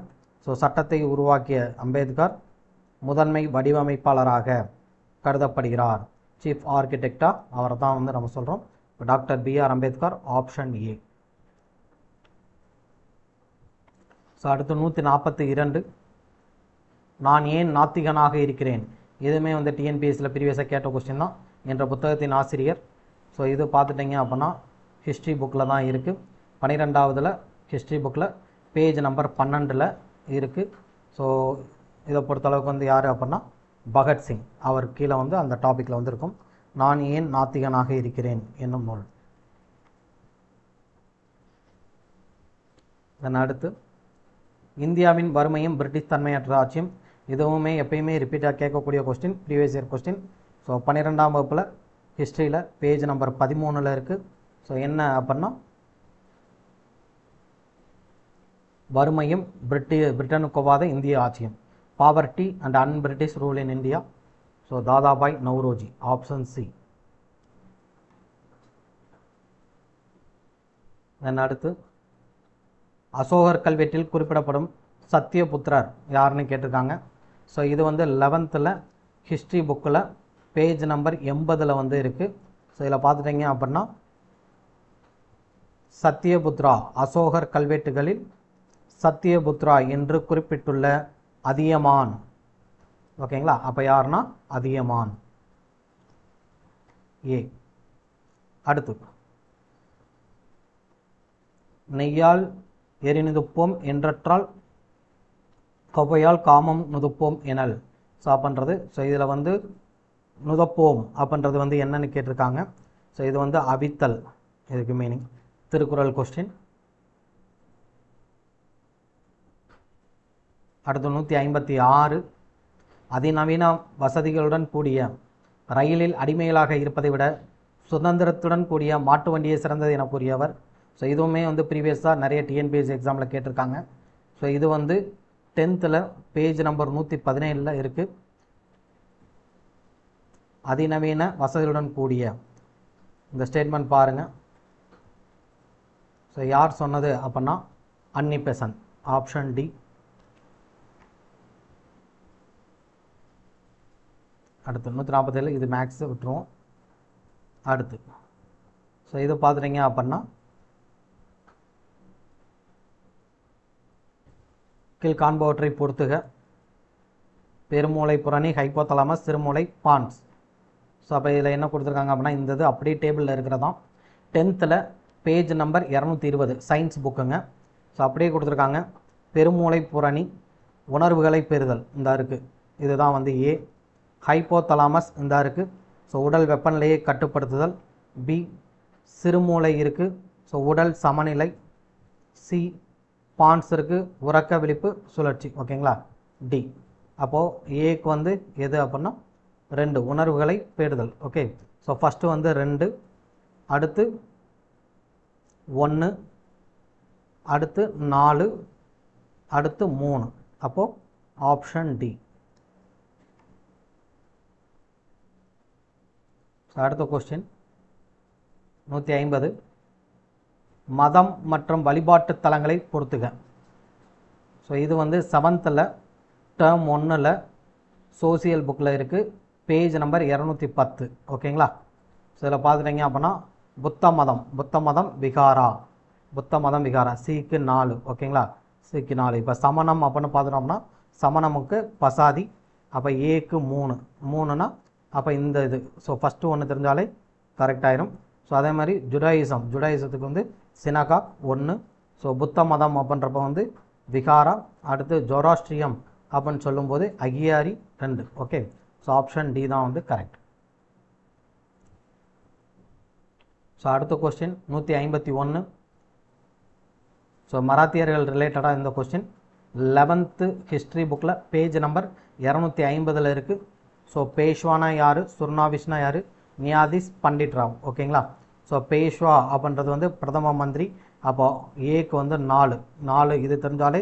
ஸோ சட்டத்தை உருவாக்கிய அம்பேத்கர் முதன்மை வடிவமைப்பாளராக கருதப்படுகிறார். சீஃப் ஆர்கிடெக்டாக அவரை தான் வந்து நம்ம சொல்கிறோம், doctor BR Ambedkar, option A. So அடுத்து 142. நான் ஏன் நாத்திகனாக இருக்கிறேன்? இதுவுமே வந்து டிஎன்பிஎஸ்சியில் ப்ரீவியஸாக கேட்ட கொஸ்டின் தான் என்ற புத்தகத்தின் ஆசிரியர். ஸோ இது பார்த்துட்டிங்க அப்படின்னா ஹிஸ்ட்ரி புக்கில் தான் இருக்குது. 12வதுல ஹிஸ்ட்ரி புக்கில் பேஜ் நம்பர் 12 இருக்குது. ஸோ இதை பொறுத்தளவுக்கு வந்து யார் அப்படின்னா பகத்சிங், அவர் கீழே வந்து அந்த டாப்பிக்கில் வந்து இருக்கும். நான் ஏன் நாத்திகனாக இருக்கிறேன் என்னும் நூல். இதன் அடுத்து இந்தியாவின் வறுமையும் பிரிட்டிஷ் தன்மையற்ற ஆட்சியும். இதுவுமே எப்பயுமே ரிப்பீட்டாக கேட்கக்கூடிய question, previous year question. So 12ஆம் வகுப்பில் ஹிஸ்ட்ரியில் பேஜ் நம்பர் 13 இருக்குது. ஸோ என்ன அப்படின்னா வறுமையும் பிரிட்டனுக்கு ஒவ்வாத இந்திய ஆட்சியும், poverty and un-British rule in India. So Dadabhai Naoroji, option C. Then அடுத்து அசோகர் கல்வெட்டில் குறிப்பிடப்படும் சத்யபுத்திரர் யாருன்னு கேட்டிருக்காங்க. ஸோ இது வந்து 11th ஹிஸ்ட்ரி புக்கில் பேஜ் நம்பர் 80 வந்து இருக்குது. ஸோ இதில் பார்த்துட்டிங்க அப்படின்னா சத்யபுத்ரா, அசோகர் கல்வெட்டுகளில் சத்யபுத்ரா என்று குறிப்பிட்டுள்ள அதியமான். ஓகேங்களா, அப்போ யாருன்னா அதியமான், ஏ. அடுத்து நெய்யால் எரிநுதுப்போம் என்றற்றால் கொவ்வையால் காமம் நுதுப்போம் எனல். ஸோ அப்படின்றது, ஸோ இதில் வந்து நுதப்போம் அப்படின்றது வந்து என்னன்னு கேட்டிருக்காங்க. ஸோ இது வந்து அவித்தல், இதுக்கு மீனிங். திருக்குறள் கொஸ்டின். அடுத்து 156. அதிநவீன வசதிகளுடன் கூடிய ரயிலில் அடிமைகளாக இருப்பதை விட சுதந்திரத்துடன் கூடிய மாட்டு வண்டியை சிறந்தது என கூறியவர். ஸோ இதுவுமே வந்து ப்ரீவியஸாக நிறைய டிஎன்பிஎஸ்சி எக்ஸாமில் கேட்டிருக்காங்க. ஸோ இது வந்து 10th பேஜ் நம்பர் 117 இருக்குது. அதிநவீன வசதியுடன் கூடிய இந்த ஸ்டேட்மெண்ட் பாருங்கள். ஸோ யார் சொன்னது அப்படின்னா அன்னி பெசன்ட், ஆப்ஷன் டி. அடுத்து 147, இது மேக்ஸ் விட்டுருவோம். அடுத்து ஸோ இது பார்த்துட்டிங்க அப்படின்னா கீழ் காண்பவற்றை பொறுத்துக. பெருமூளை புரணி, ஹைப்போதலாமஸ், சிறுமூளை, பான்ஸ். ஸோ அப்போ இதில் என்ன கொடுத்துருக்காங்க அப்படின்னா இந்த இது அப்படியே டேபிளில் இருக்கிறதான். 10th பேஜ் நம்பர் 220 சயின்ஸ் புக்குங்க. ஸோ அப்படியே கொடுத்துருக்காங்க. பெருமூளை புரணி உணர்வுகளை பெறுதல் இந்த இருக்குது, இதுதான் வந்து ஏ. ஹைப்போதலாமஸ் இந்த இருக்குது, ஸோ உடல் வெப்பநிலையை கட்டுப்படுத்துதல். பி. சிறுமூளை இருக்குது, ஸோ உடல் சமநிலை. சி. பான்ஸ் இருக்குது, உறக்க விழிப்பு சுழற்சி. ஓகேங்களா, டி. அப்போது ஏக்கு வந்து எது அப்படின்னா 2, உணர்வுகளை பெறுதல். ஓகே, ஸோ ஃபஸ்ட்டு வந்து 2, அடுத்து 1, அடுத்து 4, அடுத்து 3. அப்போது ஆப்ஷன் டி. அடுத்த கொஸ்டின் 150. மதம் மற்றும் வழிபாட்டு தலங்களை பொறுத்துக. ஸோ இது வந்து 7th டேர்ம் 1 சோசியல் புக்கில் இருக்குது, பேஜ் நம்பர் 210. ஓகேங்களா? ஸோ இதில் பார்த்துட்டிங்க அப்படின்னா புத்த மதம் விகாரா, புத்த மதம் விகாரா சிக்கு 4. ஓகேங்களா? சிக்கு 4. இப்போ சமணம் அப்படின்னு பார்த்துட்டோம்னா சமணமுக்கு பசாதி, அப்போ ஏக்கு 3. 3னா அப்போ இந்த இது. ஸோ ஃபஸ்ட்டு ஒன்று தெரிஞ்சாலே கரெக்ட் ஆயிரும். ஸோ அதே மாதிரி ஜுடாயிசத்துக்கு வந்து சினகாக் 1. ஸோ புத்த மதம் அப்படின்றப்ப வந்து விகாரா. அடுத்து ஜொராஸ்ட்ரியம் அப்படின்னு சொல்லும்போது அகியாரி 2. ஓகே, ஸோ ஆப்ஷன் டி தான் வந்து கரெக்ட். ஸோ அடுத்த கொஸ்டின் 151. ஸோ மராத்தியர்கள் ரிலேட்டடாக இந்த கொஸ்டின் 11th ஹிஸ்ட்ரி புக்கில் பேஜ் நம்பர் 250 இருக்குது. ஸோ பேஷ்வானா யார், சுர்னாவிஷ்னா யார், நியாதிஸ் பண்டிட் ராவ். ஓகேங்களா? ஸோ பேஷ்வா அப்படின்றது வந்து பிரதம மந்திரி, அப்போ ஏக்கு வந்து 4 இது தெரிஞ்சாலே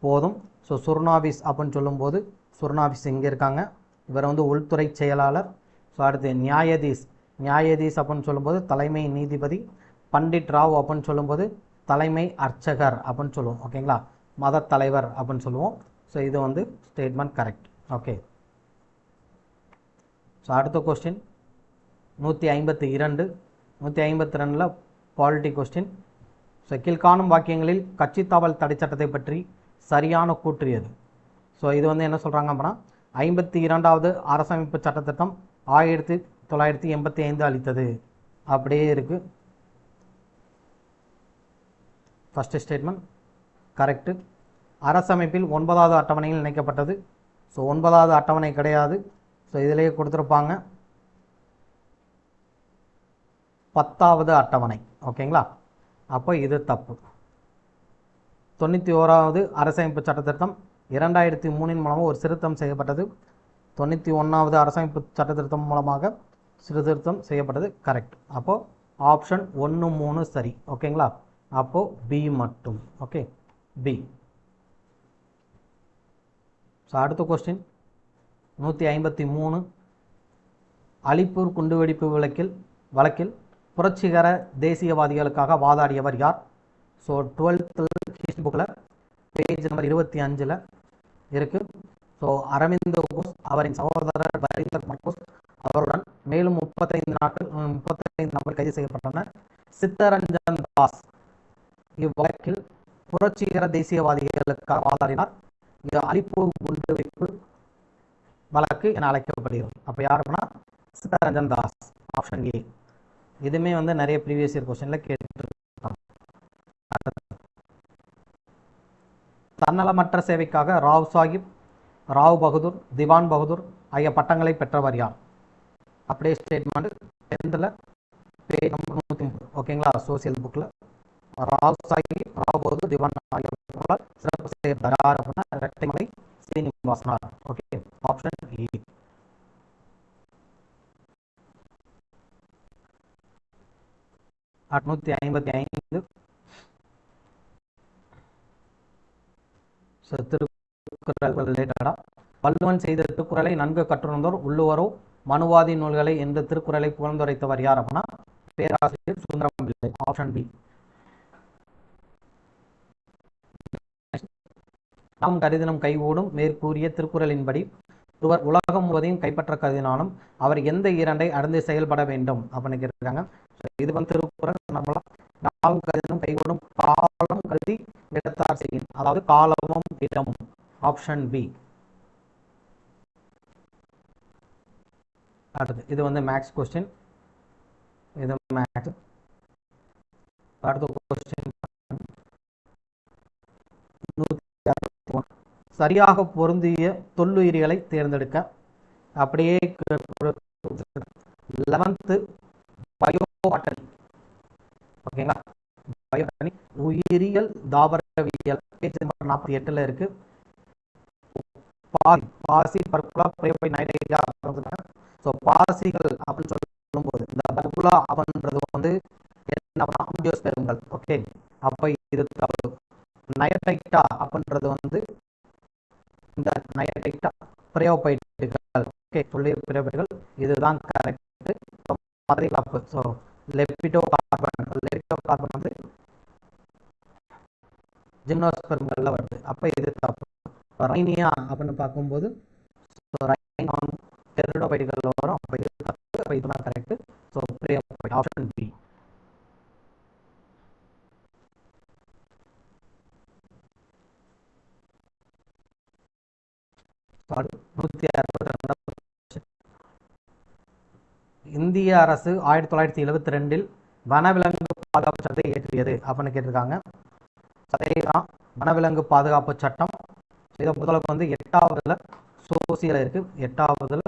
போதும். ஸோ சுர்னாவிஸ் அப்படின்னு சொல்லும்போது சுர்னாவிஸ் இங்கே இருக்காங்க, இவர் வந்து உள்துறை செயலாளர். ஸோ அடுத்து நியாயதீஸ் அப்படின்னு சொல்லும்போது தலைமை நீதிபதி. பண்டிட் ராவ் அப்படின்னு சொல்லும்போது தலைமை அர்ச்சகர் அப்படின்னு சொல்லுவோம். ஓகேங்களா? மத தலைவர் அப்படின்னு சொல்லுவோம். ஸோ இது வந்து ஸ்டேட்மெண்ட் கரெக்ட். ஓகே, ஸோ அடுத்த கொஸ்டின் 152. 152 polity question. ஸோ கீழ்காணும் வாக்கியங்களில் கட்சி தாவல் தடை சட்டத்தை பற்றி சரியான கூற்று எது? ஸோ இது வந்து என்ன சொல்கிறாங்க அப்படின்னா 52வது அரசமைப்பு சட்டத்திட்டம் 1985 அளித்தது அப்படியே இருக்குது. First statement correct. அரசமைப்பில் 9வது அட்டவணையில் இணைக்கப்பட்டது. ஸோ 9வது அட்டவணை கிடையாது. ஸோ இதிலேயே கொடுத்துருப்பாங்க 10வது அட்டவணை. ஓகேங்களா? அப்போ இது தப்பு. 91வது அரசமைப்பு சட்டத்திட்டம் 2003 மூலமாக ஒரு திருத்தம் செய்யப்பட்டது. 91வது அரசமைப்பு சட்டத்திருத்தம் மூலமாக சீர்திருத்தம் செய்யப்பட்டது. கரெக்ட். அப்போது ஆப்ஷன் 1, 3 சரி. ஓகேங்களா? அப்போது பி மட்டும். Okay, B. ஸோ அடுத்த கொஸ்டின் 153. அலிப்பூர் குண்டுவெடிப்பு வழக்கில் புரட்சிகர தேசியவாதிகளுக்காக வாதாடியவர் யார்? ஸோ 12th ஹிஸ்ட்ரி புக்கில் பேஜ் நம்பர் 25 இருக்குது. ஸோ அரவிந்த் கோஷ், அவரின் சகோதரர் பரீந்தர் கோஷ் அவருடன் மேலும் 35 நபர் கைது செய்யப்பட்டனர். சித்தரஞ்சன் தாஸ் இவ்வழக்கில் புரட்சிகர தேசியவாதிகளுக்காக வாதாடினார். இது அலிப்பூர் குண்டுவெடிப்பு வழக்கு என அழைக்கப்படுகிறது. அப்போ யாருன்னா சித்தரஞ்சன் தாஸ். Option A. இதுவுமே வந்து நிறைய ப்ரீவியஸ் இயர் கொஸ்டினில் கேட்டுருக்காங்க. தன்னலமற்ற சேவைக்காக ராவ் சாஹிப், ராவ் பகதூர், திவான் பகதூர் ஆகிய பட்டங்களை பெற்றவர் யார்? அப்படியே ஸ்டேட்மெண்ட் 10th பேஜ் நம்பர் 130. ஓகேங்களா? சோசியல் புக்கில் ராவ் சாஹிப், ராவ் பகதூர், திவான் ஆகியோரால் சிறப்பு செய்யப்பட்டார். யார் அப்படின்னா இரட்டைமலை சீனிவாசனார். Okay, option A. at 155 Thirukkural ரிலேட்டடா வள்ளுவன் செய்த திருக்குறளை நன்கு கற்றுணர்ந்தோர் உள்ளுவரோ மனுவாதி நூல்களை என்ற திருக்குறளை புகழ்ந்துரைத்தவர் யார் அப்படின்னா பேராசிரியர் சுந்தரம் பிள்ளை. Option B. நாம் கருதினம் கைகூடும் மேற்கூறிய திருக்குறளின்படி ஒருவர் உலகம் முழுவதையும் கைப்பற்ற கருதினாலும் அவர் எந்த 2ஐ அடைந்து செயல்பட வேண்டும் அப்படின்னு கேட்டிருக்காங்க. இது வந்து திருக்குறள் நம்மளாம் நாம் கருதினம் கைகூடும் காலம் கருதி இடத்தார் செய்யும், அதாவது காலமும் இடமும். Option B. அடுத்து இது வந்து மேக்ஸ் கொஸ்டின். இது மேக்ஸ். அடுத்த கொஸ்டின் சரியாக பொருந்திய தொல்லுயிரிகளை தேர்ந்தெடுக்க. அப்படியே 11th பயோபாட்டனி. ஓகேங்களா? பயோபாட்டனி உயிரியல் தாவரவியல் பேஜ் நம்பர் 48 இருக்கு. பாசி பர்குலா பிரயோபை நைட்ரேரியா. ஸோ பாசிகள் அப்படின்னு சொல்லும்போது இந்த பர்குலா அப்படின்றது வந்து என்ன ஆம்பியோஸ்பெரும்கள். ஓகே, அப்போ இது நயடைட்டா அப்படின்றது வந்து இந்த நயடைட்டா பிரயோபைட்டுகள். ஓகே, சொல்லி பிரயோபைட்டுகள் இதுதான் கரெக்ட். மாதிரி தப்பு. ஸோ லெப்பிடோ கார்பன் வந்து ஜிம்னோஸ்பெர்ம்களில் வருது. அப்போ இது தப்பு. ரைனியா அப்படின்னு பார்க்கும்போது டெரிடோபைட்டுகளில் வரும். அப்போ இது தப்பு. அப்போ இதுதான் கரெக்ட். So option B. இந்திய அரசு 1972 வனவிலங்கு பாதுகாப்பு சட்டத்தை இயற்றியது அப்படின்னு கேட்டிருக்காங்க. அதேதான் வனவிலங்கு பாதுகாப்பு சட்டம். இதை முதல்ல வந்து 8வதுல சோசியல் இருக்கு. 8வதுல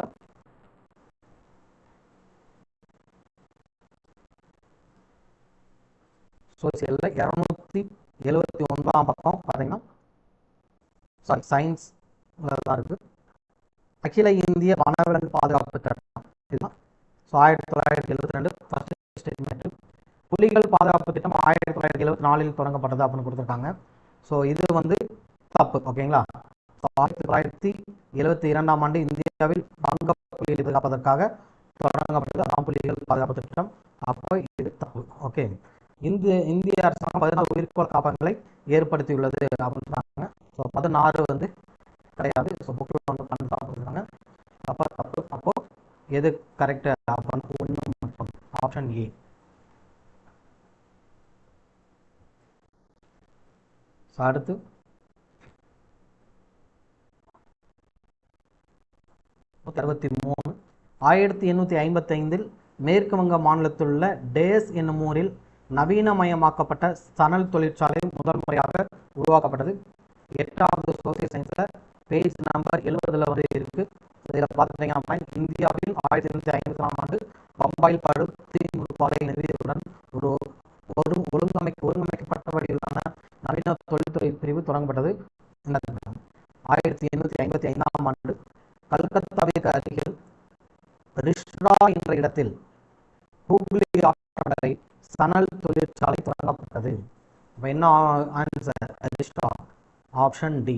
சோசியல்ல 279 பக்கம் பார்த்தீங்கன்னா சயின்ஸ் தான் இருக்கு. அகில இந்திய வனவிலங்கு பாதுகாப்பு சட்டம் இதுதான். So 1972 first statement. புலிகள் பாதுகாப்பு திட்டம் 1974 தொடங்கப்பட்டது அப்படின்னு கொடுத்துருக்காங்க. ஸோ இது வந்து தப்பு. ஓகேங்களா. 1972 ஆண்டு இந்தியாவில் வங்க புலிகளை பாதுகாப்பதற்காக தொடங்கப்பட்டது அதான் புலிகள் பாதுகாப்பு திட்டம். அப்போ இது தப்பு. ஓகே. இந்திய அரசாங்கம் 14 உயிர்கோள் காப்பகங்களை ஏற்படுத்தியுள்ளது அப்படின்னு சொன்னாங்க. ஸோ 16 வந்து கிடையாது. ஸோ புக்கில் வந்து 12 கொடுத்துருக்காங்க. அப்போ தப்பு. அப்போ எது கரெக்ட் அப்படின்னு 1 மட்டும். Option A. அடுத்து 63. 1855 மேற்கு வங்க மாநிலத்தில் உள்ள டேஸ் என்னும் ஊரில் நவீனமயமாக்கப்பட்ட சணல் தொழிற்சாலை முதல் முறையாக உருவாக்கப்பட்டது. 8வது சோசியல் சயின்ஸ்ல பேஜ் நம்பர் 70 வந்து இருக்கு. இதில் பார்த்துட்டீங்கன்னா இந்தியாவில் 1854 ஆண்டு பம்பாயில் பருத்தி முழுப்பாதை நிறுவியதுடன் ஒரு ஒழுங்கமைக்கப்பட்ட வகையிலான நவீன தொழில்துறை பிரிவு தொடங்கப்பட்டது. 1855 ஆண்டு கல்கத்தாவிற்கு அருகில் ரிஷ்ரா என்ற இடத்தில் ஹூக்ளி ஆற்றங்கரை சணல் தொழிற்சாலை தொடங்கப்பட்டது. என்ன ஆன்சர்? ரிஷ்ரா. Option D.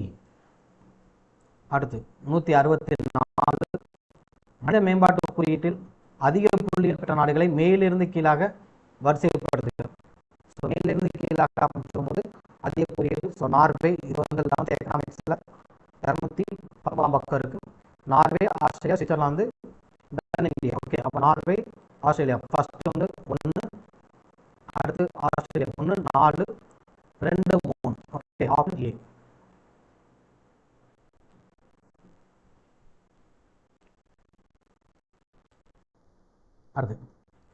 அடுத்து 164. மனித மேம்பாட்டு குறியீட்டில் அதிக புள்ளிகள் பெற்ற நாடுகளை மேலிருந்து கீழாக வரிசைப்படுத்துகிறோம். ஸோ மேலிருந்து கீழாக சொல்லும்போது அதிக குறியீடு. ஸோ நார்வே இது வந்து 11th எக்கனாமிக்ஸில் 210 பக்கம் இருக்கு. Norway, Australia, Switzerland, India. Okay, அப்போ நார்வே, ஆஸ்திரேலியா ஃபர்ஸ்ட் வந்து 1, அடுத்து ஆஸ்திரேலியா 1, 4, 2, 3. ஓகே, ஆப்ஷன் ஏ. அடுத்து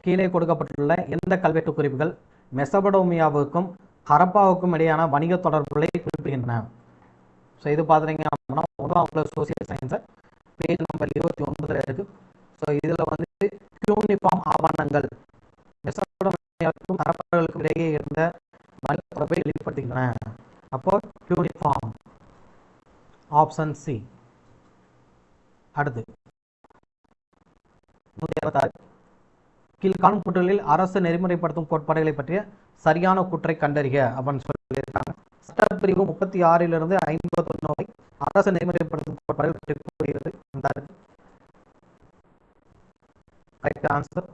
கீழே கொடுக்கப்பட்டுள்ள எந்த கல்வெட்டு குறிப்புகள் மெசபடோமியாவுக்கும் ஹரப்பாவுக்கும் இடையான வணிக தொடர்புகளை குறிப்பிடுகின்றன? ஸோ இது பார்த்துட்டீங்க அப்படின்னா 1வது சோசியல் சயின்ஸை பேஜ் நம்பர் 29 இருக்கு. ஸோ இதில் வந்து யூனிஃபார்ம் ஆவணங்கள் மெசபடோமியாவுக்கும் ஹரப்பாவுக்கும் இடையே இருந்த வணிக தொடர்பை வெளிப்படுத்துகின்றன. அப்போ யூனிஃபார்ம். Option C. அடுத்து 166. கீழ்காணும் கூற்றுகளில் அரசு நெறிமுறைப்படுத்தும் கோட்பாடுகளை பற்றிய சரியான கூற்றை கண்டறிக அப்படின்னு சொல்லியிருக்காங்க. சட்டப்பிரிவு 36 51 வரை அரசு நெறிமுறைப்படுத்தும் கோட்பாடுகள் பற்றி கூறுகிறது. Correct answer.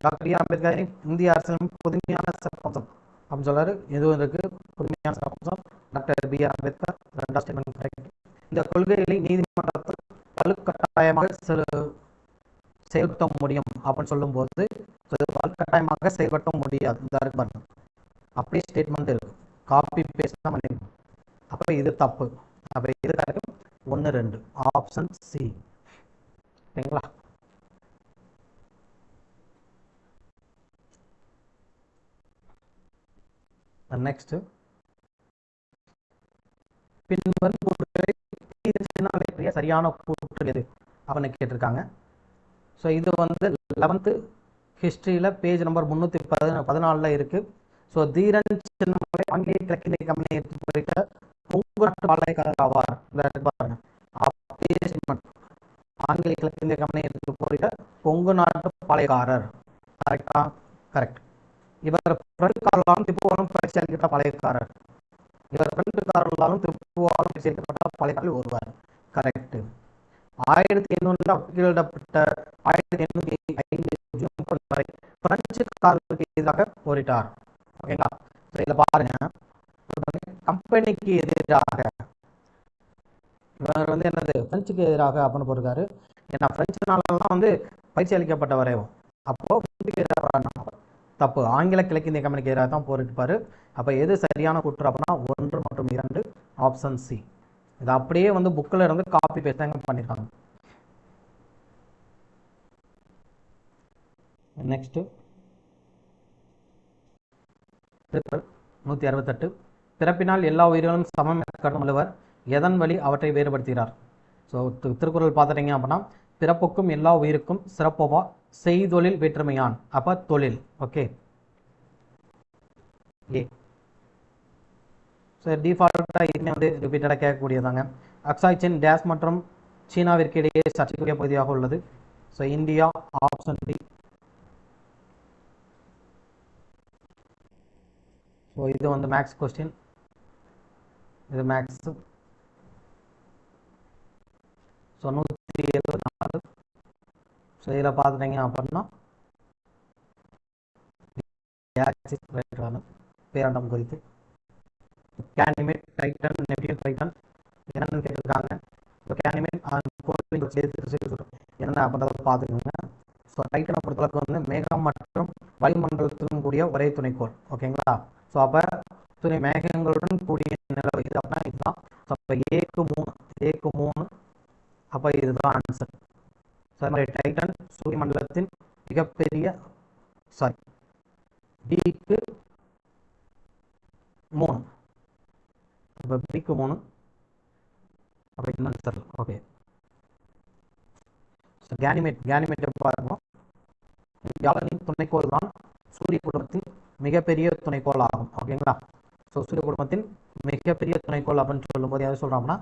Doctor B. Ambedkar இந்திய அரசியல் புதுமையான சிறப்பம்சம் அப்படின்னு சொல்றாரு. எதுவும் இருக்கு புதுமையான சிறப்பம்சம். Doctor B. அம்பேத்கர் 2வது ஸ்டேட்மெண்ட் கரெக்ட். இந்த கொள்கைகளை நீதிமன்றத்தில் வலுக்கட்டாயமாக செயல்படுத்த முடியும் அப்படின்னு சொல்லும்போது வலுக்கட்டாயமாக செயல்படுத்த முடியாது. இந்த இருக்கு அப்படியே ஸ்டேட்மெண்ட் இருக்கு. காப்பி பேஸ்ட் தான் பண்ணிருக்கோம். அப்போ இது தப்பு. அப்போ இது கரெக்ட். 1, 2. Option C. சரிங்களா. நெக்ஸ்ட் பின்வரும் கூற்றுகளை சரியான கூற்று எது அப்படின்னு கேட்டிருக்காங்க. ஸோ இது வந்து 11th ஹிஸ்ட்ரியில் பேஜ் நம்பர் 314 இருக்குது. ஸோ தீரன் சின்னமலை ஆங்கிலேய கிழக்கிந்திய கம்பெனி குறித்த கொங்கு நாட்டு பாளையக்காரர் ஆவார். ஆங்கிலேய கிழக்கிந்திய கம்பெனி குறித்த கொங்கு நாட்டு பாளையக்காரர். கரெக்டா? கரெக்ட். இவர் திப்புவனம் பயிற்சி அளிக்கிற பாளையக்காரர். இவர் பிரெஞ்சுக்காரர்களாலும் திப்புவாலும் சேர்க்கப்பட்ட படைகளில் ஒருவர். கரெக்ட். 1800 வெளியிடப்பட்ட 1805 ஜூன் வரை பிரெஞ்சுக்காரர்களுக்கு எதிராக போரிட்டார். ஓகேங்களா? இதில் பாருங்க, கம்பெனிக்கு எதிராக இவர் வந்து என்னது பிரெஞ்சுக்கு எதிராக அப்படின்னு போட்டிருக்காரு. ஏன்னா பிரெஞ்சு நாளெல்லாம் வந்து பயிற்சி அளிக்கப்பட்ட வரையும், அப்போ பிரெஞ்சுக்கு எதிராக தப்பு. ஆங்கில கிழக்கிந்திய கம்பெனிக்கு எதிராக தான் போரிட்டுப்பாரு. அப்போ எது சரியான கூற்று அப்படின்னா 1 மற்றும் 2, ஆப்ஷன் சி. இது அப்படியே வந்து புக்கில் இருந்து காப்பி பேஸ்டாங்க பண்ணியிருக்காங்க. நெக்ஸ்ட் 168. பிறப்பினால் எல்லா உயிர்களும் சமம் கடும் வள்ளுவர் எதன் வழி அவற்றை வேறுபடுத்துகிறார்? ஸோ திருக்குறள் பார்த்துட்டீங்க அப்படின்னா, பிறப்புக்கும் எல்லா உயிருக்கும் சிறப்போவா செய்தொழில் வேற்றுமையான். அப்போ தொழில். ஓகே. ஏ. ஸோ டிஃபால்ட்டாக இதுவுமே வந்து ரிப்பீட்டடாக கேட்கக்கூடியதாங்க. அக்சாய் சின் டேஸ் மற்றும் சீனாவிற்கு இடையே சர்ச்சைக்குரிய பகுதியாக உள்ளது. So India, option D. So இது வந்து மேக்ஸ் கொஸ்டின், இது மேக்ஸ். ஸோ 174. ஸோ இதில் பார்த்துட்டீங்க அப்படின்னா பேரண்டம் குறித்து கேனிமேட், டைட்டன், நெப்டியூன், டைட்டன் என்னென்னு கேட்டிருக்காங்க. ஸோ கேனிமேட் என்ன அப்படின்றத பார்த்துக்கோங்க. ஸோ டைட்டனை பொறுத்தளவுக்கு வந்து மேகம் மற்றும் வளிமண்டலத்துடன் கூடிய ஒரே துணைக்கோள். ஓகேங்களா? ஸோ அப்போ துணை மேகங்களுடன் கூடிய நிலவு இது அப்படின்னா இதுதான். ஸோ அப்போ ஏக்கு 3, அப்போ இதுதான் ஆன்சர். ஸோ அது மாதிரி டைட்டன் சூரிய மண்டலத்தின் மிகப்பெரிய, சாரி பிக்கு 3, அப்போ பிக்கு 3, அப்போ இந்த ஆன்சர். ஓகே. ஸோ கேனிமேட் பார்ப்போம். வியாழனின் துணைக்கோள் தான் சூரிய குடும்பத்தின் மிகப்பெரிய துணைக்கோள் ஆகும். ஓகேங்களா? ஸோ சூரிய குடும்பத்தின் மிகப்பெரிய துணைக்கோள் அப்படின்னு சொல்லும்போது எதை சொல்கிறோம்னா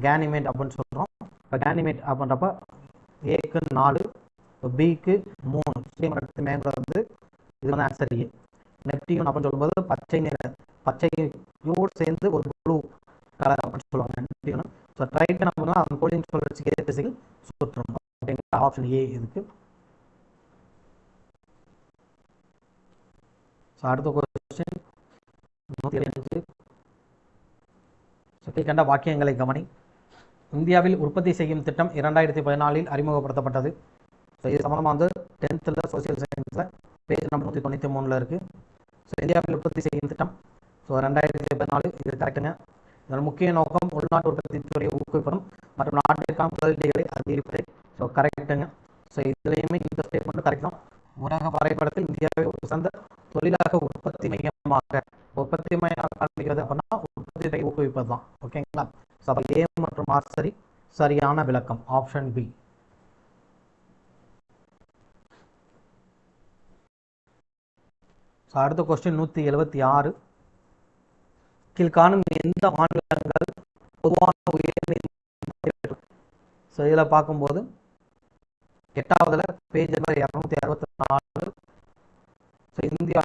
கேனிமேட் அப்படின்னு சொல்கிறோம். இப்போ கேனிமேட் அப்படின்றப்ப ஏக்கு 4, பிக்கு 3 சூரிய மண்டலத்தின் மேலே வந்து இது வந்து ஆன்சர் ஏ. நெப்டியூன் அப்படின்னு சொல்லும்போது பச்சையோடு சேர்ந்து ஒரு ப்ளூ கலர் அப்படின்னு சொல்லுவாங்க நெப்டியூன். ஸோ டைட்டன் அப்படின்னா அந்த கோளின் சுழற்சிக்கு ஏற்ற திசையில் சுற்றும். ஓகேங்களா? ஆப்ஷன் ஏ இதுக்கு. ஸோ அடுத்த கொஸ்டின் 175. கீழ்கண்ட வாக்கியங்களை கவனி. இந்தியாவில் உற்பத்தி செய்யும் திட்டம் 2014 அறிமுகப்படுத்தப்பட்டது. ஸோ இது சம்மந்தமாக வந்து 10th சோசியல் சயின்ஸில் பேஜ் நம்பர் 193 இருக்குது. ஸோ இந்தியாவில் உற்பத்தி செய்யும் திட்டம், ஸோ 2014 இது கரெக்டுங்க. இதன் முக்கிய நோக்கம் உள்நாட்டு உற்பத்தி துறையை ஊக்குவிப்பதும் மற்றும் நாட்டிற்கான முதலீடுகளை அதிகரிப்பதே. ஸோ கரெக்டுங்க. ஸோ இதுலேயுமே இந்த ஸ்டேட்மெண்ட் கரெக்ட் தான். உலக வரைபடத்தில் இந்தியாவை ஒரு சிறந்த தொழிலாக உற்பத்தி மையமாக காண்பிக்கிறது அப்படின்னா உற்பத்தியை ஊக்குவிப்பது தான். ஓகேங்களா? ஸோ அப்போ ஏ மற்றும் ஆர் சரியான விளக்கம் ஆப்ஷன் பி. ஸோ அடுத்த கொஸ்டின் 176. கீழ்காணும் எந்த மாநிலங்கள் பொதுவான உயர். ஸோ இதில் பார்க்கும்போது 8வதுல பேஜ் நம்பர் 264. ஸோ இந்தியா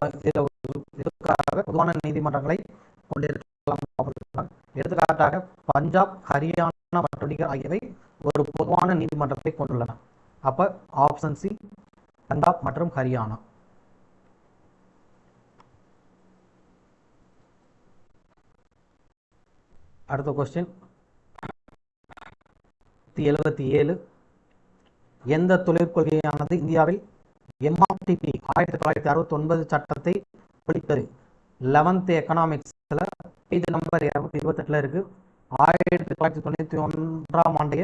இதற்காக பொதுவான நீதிமன்றங்களை கொண்டிருக்கலாம். எடுத்துக்காட்டாக பஞ்சாப், ஹரியானா மற்றும் சண்டிகர் ஆகியவை ஒரு பொதுவான நீதிமன்றத்தை கொண்டுள்ளன. அப்போ ஆப்ஷன் சி பஞ்சாப் மற்றும் ஹரியானா. அடுத்த கொஸ்டின் 77. எந்த தொழிற்கொள்கையானது இந்தியாவில் MRTP 1969 சட்டத்தை ஒழித்தது? 11th எக்கனாமிக்ஸில் பேஜ் நம்பர் 228 இருக்கு. 1991ஆம் ஆண்டைய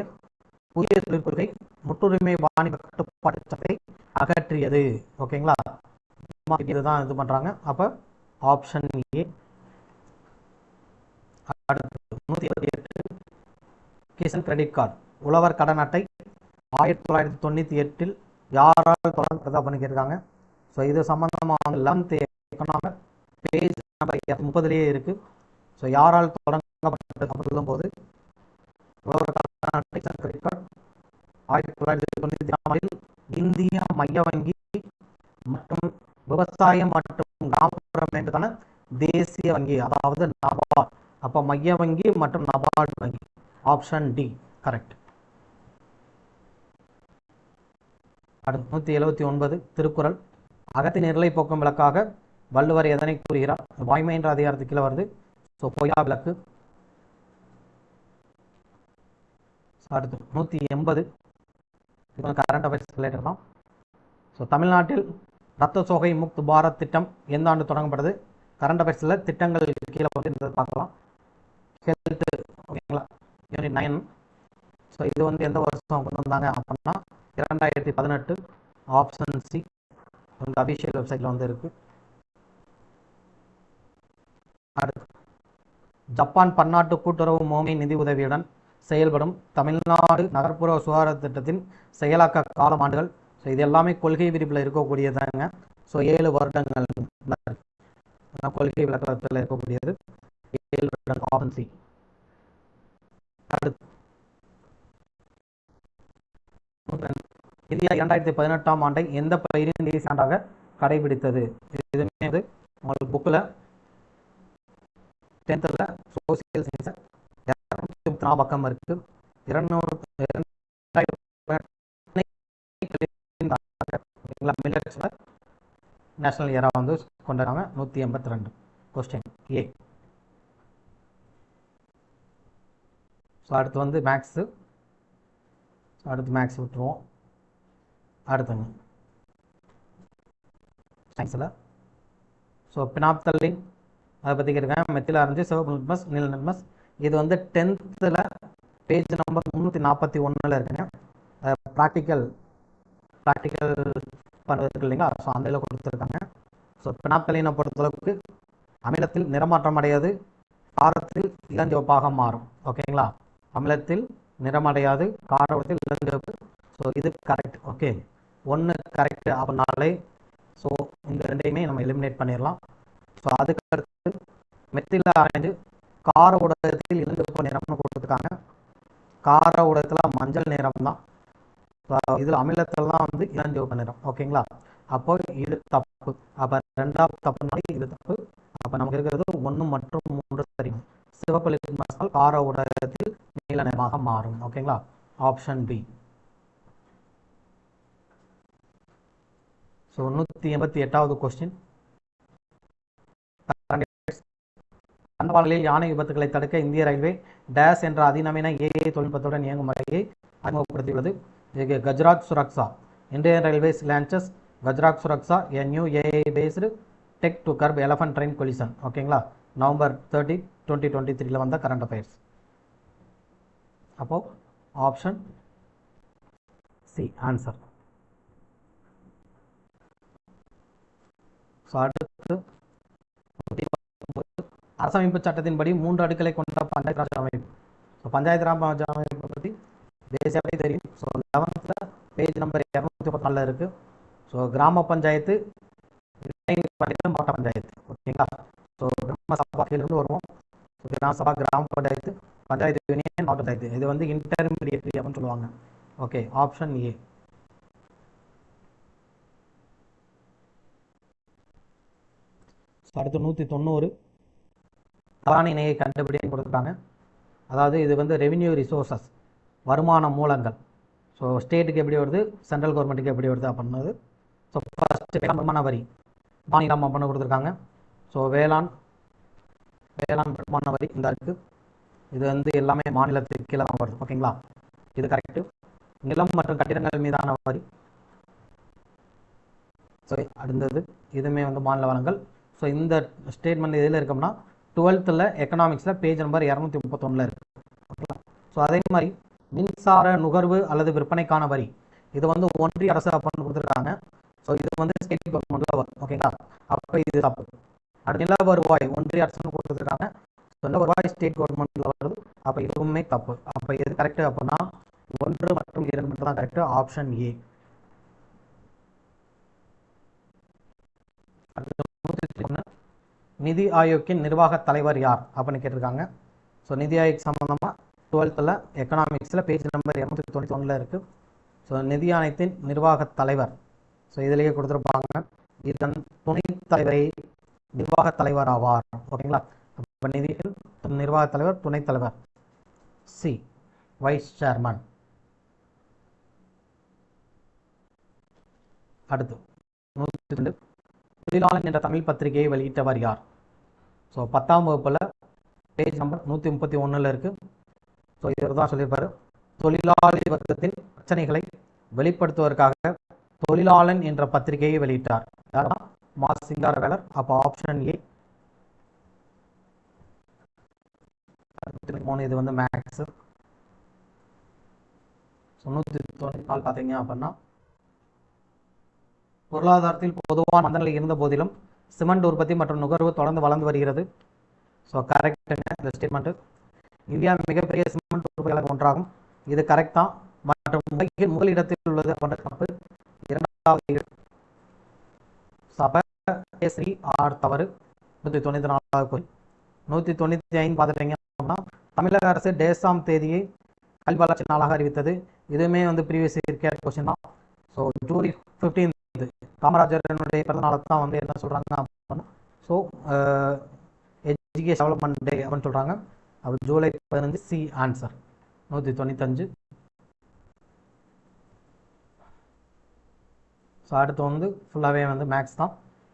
புதிய தொழிற்கொள்கை முற்றுரிமை வாணிப கட்டுப்பாட்டு சட்டத்தை அகற்றியது. ஓகேங்களா? இதுதான் இது பண்ணுறாங்க. அப்போ ஆப்ஷன் ஏ. அடுத்து 178. கிசான் கிரெடிட் கார்டு உழவர் கடன் அட்டை 1998 யாரால் தொடங்கப்பட்டது அப்படின்னு கேட்டிருக்காங்க. ஸோ இது சம்பந்தமாக 11th எக்கனாமிக் பேஜ் நம்பர் 30 இருக்கு. ஸோ யாரால் தொடங்கப்பட்டது அப்படின்னு சொல்லும்போது உழவர் கடன் அட்டை கிசான் கிரெடிட் கார்டு 1994 இந்திய மைய வங்கி மற்றும் விவசாயம் மற்றும் கிராமப்புற மேம்பாட்டுக்கான தேசிய வங்கி, அதாவது நபார்ட் அப்போ மைய வங்கி மற்றும் நபார்டு வங்கி. Option D correct. அடுத்து 179 திருக்குறள். அகத்தின் இருளை போக்கும் விளக்காக வள்ளுவர் எதனை கூறுகிறார்? வாய்மை என்ற அதிகாரத்துக்கு கீழே வருது. ஸோ பொய்யா விளக்கு. அடுத்து 180 கரண்ட் அஃபேர்ஸ் ரிலேட்டட் தான். ஸோ தமிழ்நாட்டில் ரத்த சோகை முக்த் பாரத் திட்டம் எந்த ஆண்டு தொடங்கப்பட்டது? கரண்ட் அஃபேர்ஸில் திட்டங்கள் கீழே வந்து பார்க்கலாம். ஹெல்த் ஓகேங்களா, யூனிட் 9. ஸோ இது வந்து எந்த வருஷம் கொண்டு வந்தாங்க அப்படின்னா 2018. ஆப்ஷன் சி இந்த அபிஷியல் வெப்சைட்டில் வந்து இருக்குது. அடுத்து ஜப்பான் பன்னாட்டு கூட்டுறவு மோமை நிதி உதவியுடன் செயல்படும் தமிழ்நாடு நகர்ப்புற சுகாதார திட்டத்தின் செயலாக்க காலம் ஆண்டுகள். ஸோ இது எல்லாமே கொள்கை விரிப்பில் இருக்கக்கூடியதாங்க. ஸோ 7 வருடங்கள் கொள்கை விளக்கத்தில் இருக்கக்கூடியது 7 வருடங்கள். Option C. அடுத்து இந்தியா 2018ஆம் ஆண்டை எந்த பயிரின் தேசிய ஆண்டாக கடைபிடித்தது? இதுவுமே வந்து உங்களுக்கு புக்கில் 10th சோசியல் சயின்ஸ் 234 பக்கம் இருக்கு. 200 நேஷனல் இயரா வந்து கொண்டாடுறாங்க. 182. கொஸ்டின் ஏ. ஸோ அடுத்து வந்து மேக்ஸு. அடுத்து மேக்ஸ் விட்டுருவோம். அடுத்துங்க சயின்ஸில் ஸோ பினாப்தலின் அதை பற்றி கேட்டிருக்கேன். மெத்தில் ஆரஞ்சு சிவப்பு லிட்மஸ் நீல லிட்மஸ். இது வந்து 10th பேஜ் நம்பர் 341 இருக்குங்க. ப்ராக்டிக்கல் பண்ணுறதுக்கு இல்லைங்களா? ஸோ அந்த இதில் கொடுத்துருக்காங்க. ஸோ பினாப்தலினை பொறுத்தளவுக்கு அமிலத்தில் நிறமாற்றம் அடையாது, காரத்தில் இளஞ்சிவப்பாக மாறும். ஓகேங்களா, அமிலத்தில் நிறமடையாது, காரத்தில் இளஞ்சிவப்பு. ஸோ இது கரெக்ட். ஓகே, 1 கரெக்ட் அப்படின்னாலே ஸோ இந்த ரெண்டையுமே நம்ம எலிமினேட் பண்ணிடலாம். ஸோ அதுக்கு அடுத்து மெத்தில் ஆரஞ்சு கார ஊடகத்தில் இளஞ்சிவப்பு நிறம்னு கொடுத்துருக்காங்க. கார ஊடகத்தில் மஞ்சள் நிறம் தான். இதில் அமிலத்திலாம் வந்து இளஞ்சிவப்பு நிறம். ஓகேங்களா, அப்போ இது தப்பு. அப்போ 2வது தப்புனாலே இது தப்பு. அப்போ நமக்கு இருக்கிறது 1 மற்றும் 3 சரி. சிவப்பு லிட்மஸால் கார ஊடகத்தில் நீல நிறமாக மாறும். ஓகேங்களா, ஆப்ஷன் பி. ஸோ 188வது கொஸ்டின். தண்டவாளங்களில் யானை விபத்துகளை தடுக்க இந்திய ரயில்வே டேஸ் என்ற அதிநவீன ஏஐ தொழில்நுட்பத்துடன் இயங்கும் முறையை அறிமுகப்படுத்தியுள்ளது. Gajraj Suraksha. Indian Railways launches Gajraj Suraksha a new AI based tech to curb elephant train collision. ஓகேங்களா, நவம்பர் 30, 2023 வந்த கரண்ட் அஃபேர்ஸ். அப்போ ஆப்ஷன் சி ஆன்சர். ஸோ அடுத்து அரசமைப்பு சட்டத்தின்படி 3 அடுக்களை கொண்ட பஞ்சாயத்து ராஜ் அமைப்பு. ஸோ பஞ்சாயத்து ராஜ் அமைப்பை பற்றி பேசியாவே தெரியும். ஸோ 11th பேஜ் நம்பர் 234 இருக்குது. ஸோ கிராம பஞ்சாயத்து, மாவட்ட பஞ்சாயத்து. ஓகேங்களா, ஸோ கிராம சபா கீழிருந்து வருவோம். கிராம சபா, கிராம பஞ்சாயத்து, பஞ்சாயத்து யூனியன், மாவட்ட பஞ்சாயத்து. இது வந்து இன்டர்மீடியேட் அப்படின்னு சொல்லுவாங்க. ஓகே, ஆப்ஷன் ஏ. அடுத்து 190 தவறான இணையை கண்டுபிடின்னு கொடுத்துருக்காங்க. அதாவது இது வந்து ரெவென்யூ ரிசோர்ஸஸ், வருமான மூலங்கள். ஸோ ஸ்டேட்டுக்கு எப்படி வருது, சென்ட்ரல் கவர்மெண்ட்டுக்கு எப்படி வருது அப்படின்னது. ஸோ ஃபர்ஸ்ட் வருமான வரி மாநிலம் அப்படின்னு கொடுத்துருக்காங்க. ஸோ வேளாண் வருமான வரி இந்த இருக்குது. இது வந்து எல்லாமே மாநிலத்துக்கு கீழே தான் வருது. ஓகேங்களா, இது கரெக்டு. நிலம் மற்றும் கட்டிடங்கள் மீதான வரி. ஸோ அடுத்தது இதுவுமே வந்து மாநில வளங்கள். ஸோ இந்த ஸ்டேட்மெண்ட் இதில் இருக்கோம்னா 12th எக்கனாமிக்ஸில் பேஜ் நம்பர் 231 இருக்குது. ஓகேங்களா, ஸோ அதே மாதிரி மின்சார நுகர்வு அல்லது விற்பனைக்கான வரி, இது வந்து ஒன்றிய அரசு அப்படின்னு கொடுத்துருக்காங்க. ஸோ இது வந்து ஸ்டேட் கவர்மெண்ட்டில் வரும். ஓகேங்களா, அப்போ இது தப்பு. அடுத்த நில வருவாய் ஒன்றிய அரசுன்னு கொடுத்துருக்காங்க. ஸோ நில வருவாய் ஸ்டேட் கவர்மெண்ட்டில் வருது. அப்போ இதுவுமே தப்பு. அப்போ இது கரெக்டு அப்படின்னா 1 மற்றும் 2 மட்டும் தான் கரெக்டு. Option A. நிதி ஆயோக்கின் நிர்வாக தலைவர் யார் அப்படின்னு கேட்டிருக்காங்க. ஸோ நிதி ஆயோக் சம்பந்தமாக 12th எக்கனாமிக்ஸில் பேஜ் நம்பர் 291 இருக்குது. ஸோ நிதி ஆணையத்தின் நிர்வாக தலைவர், ஸோ இதிலேயே கொடுத்துருப்பாங்க. இதன் துணைத் தலைவரை நிர்வாக தலைவர் ஆவார். ஓகேங்களா, இப்போ நிதியில் நிர்வாகத் தலைவர், துணைத் தலைவர். C, vice chairman. அடுத்து 102, தொழிலாளன் என்ற தமிழ் பத்திரிகையை வெளியிட்டவர் யார்? ஸோ 10ஆம் வகுப்பில் பேஜ் நம்பர் 131 இருக்குது. ஸோ இவர் தான் சொல்லியிருப்பார், தொழிலாளி வர்க்கத்தின் பிரச்சனைகளை வெளிப்படுத்துவதற்காக தொழிலாளன் என்ற பத்திரிகையை வெளியிட்டார். யாரா? மா சிங்காரவேலர். அப்போ ஆப்ஷன் ஏ. இது வந்து மேக்ஸ். 194 பார்த்தீங்க அப்படின்னா, பொருளாதாரத்தில் பொதுவான மந்தநிலை இருந்த போதிலும் சிமெண்ட் உற்பத்தி மற்றும் நுகர்வு தொடர்ந்து வளர்ந்து வருகிறது. ஸோ கரெக்டுங்க இந்த ஸ்டேட்மெண்ட்டு. இந்தியா மிகப்பெரிய சிமெண்ட் உற்பத்தியாளர் ஒன்றாகும். இது கரெக்ட் தான். மற்றும் முதலிடத்தில் உள்ளது அப்படின்ற தப்பு. இரண்டாவது சபை ஆர் தவறு. 194வது கோயில். 195 பார்த்துட்டீங்க அப்படின்னா, தமிழக அரசு டேசாம் தேதியை கல்வி வளர்ச்சி நாளாக அறிவித்தது. இதுவுமே வந்து ப்ரீவியஸ் இயர் கொஸ்டின் தான். ஸோ ஜூலை 15 காமராஜரனுடைய பிறந்தநாளை தான் வந்து என்ன சொல்கிறாங்க அப்படின்னா, ஸோ எஜுகேஷன் டெவலப்மெண்ட் டே அப்படின்னு சொல்கிறாங்க. அது ஜூலை 15. C answer. 195. ஸோ அடுத்து வந்து ஃபுல்லாகவே வந்து மேக்ஸ் தான்.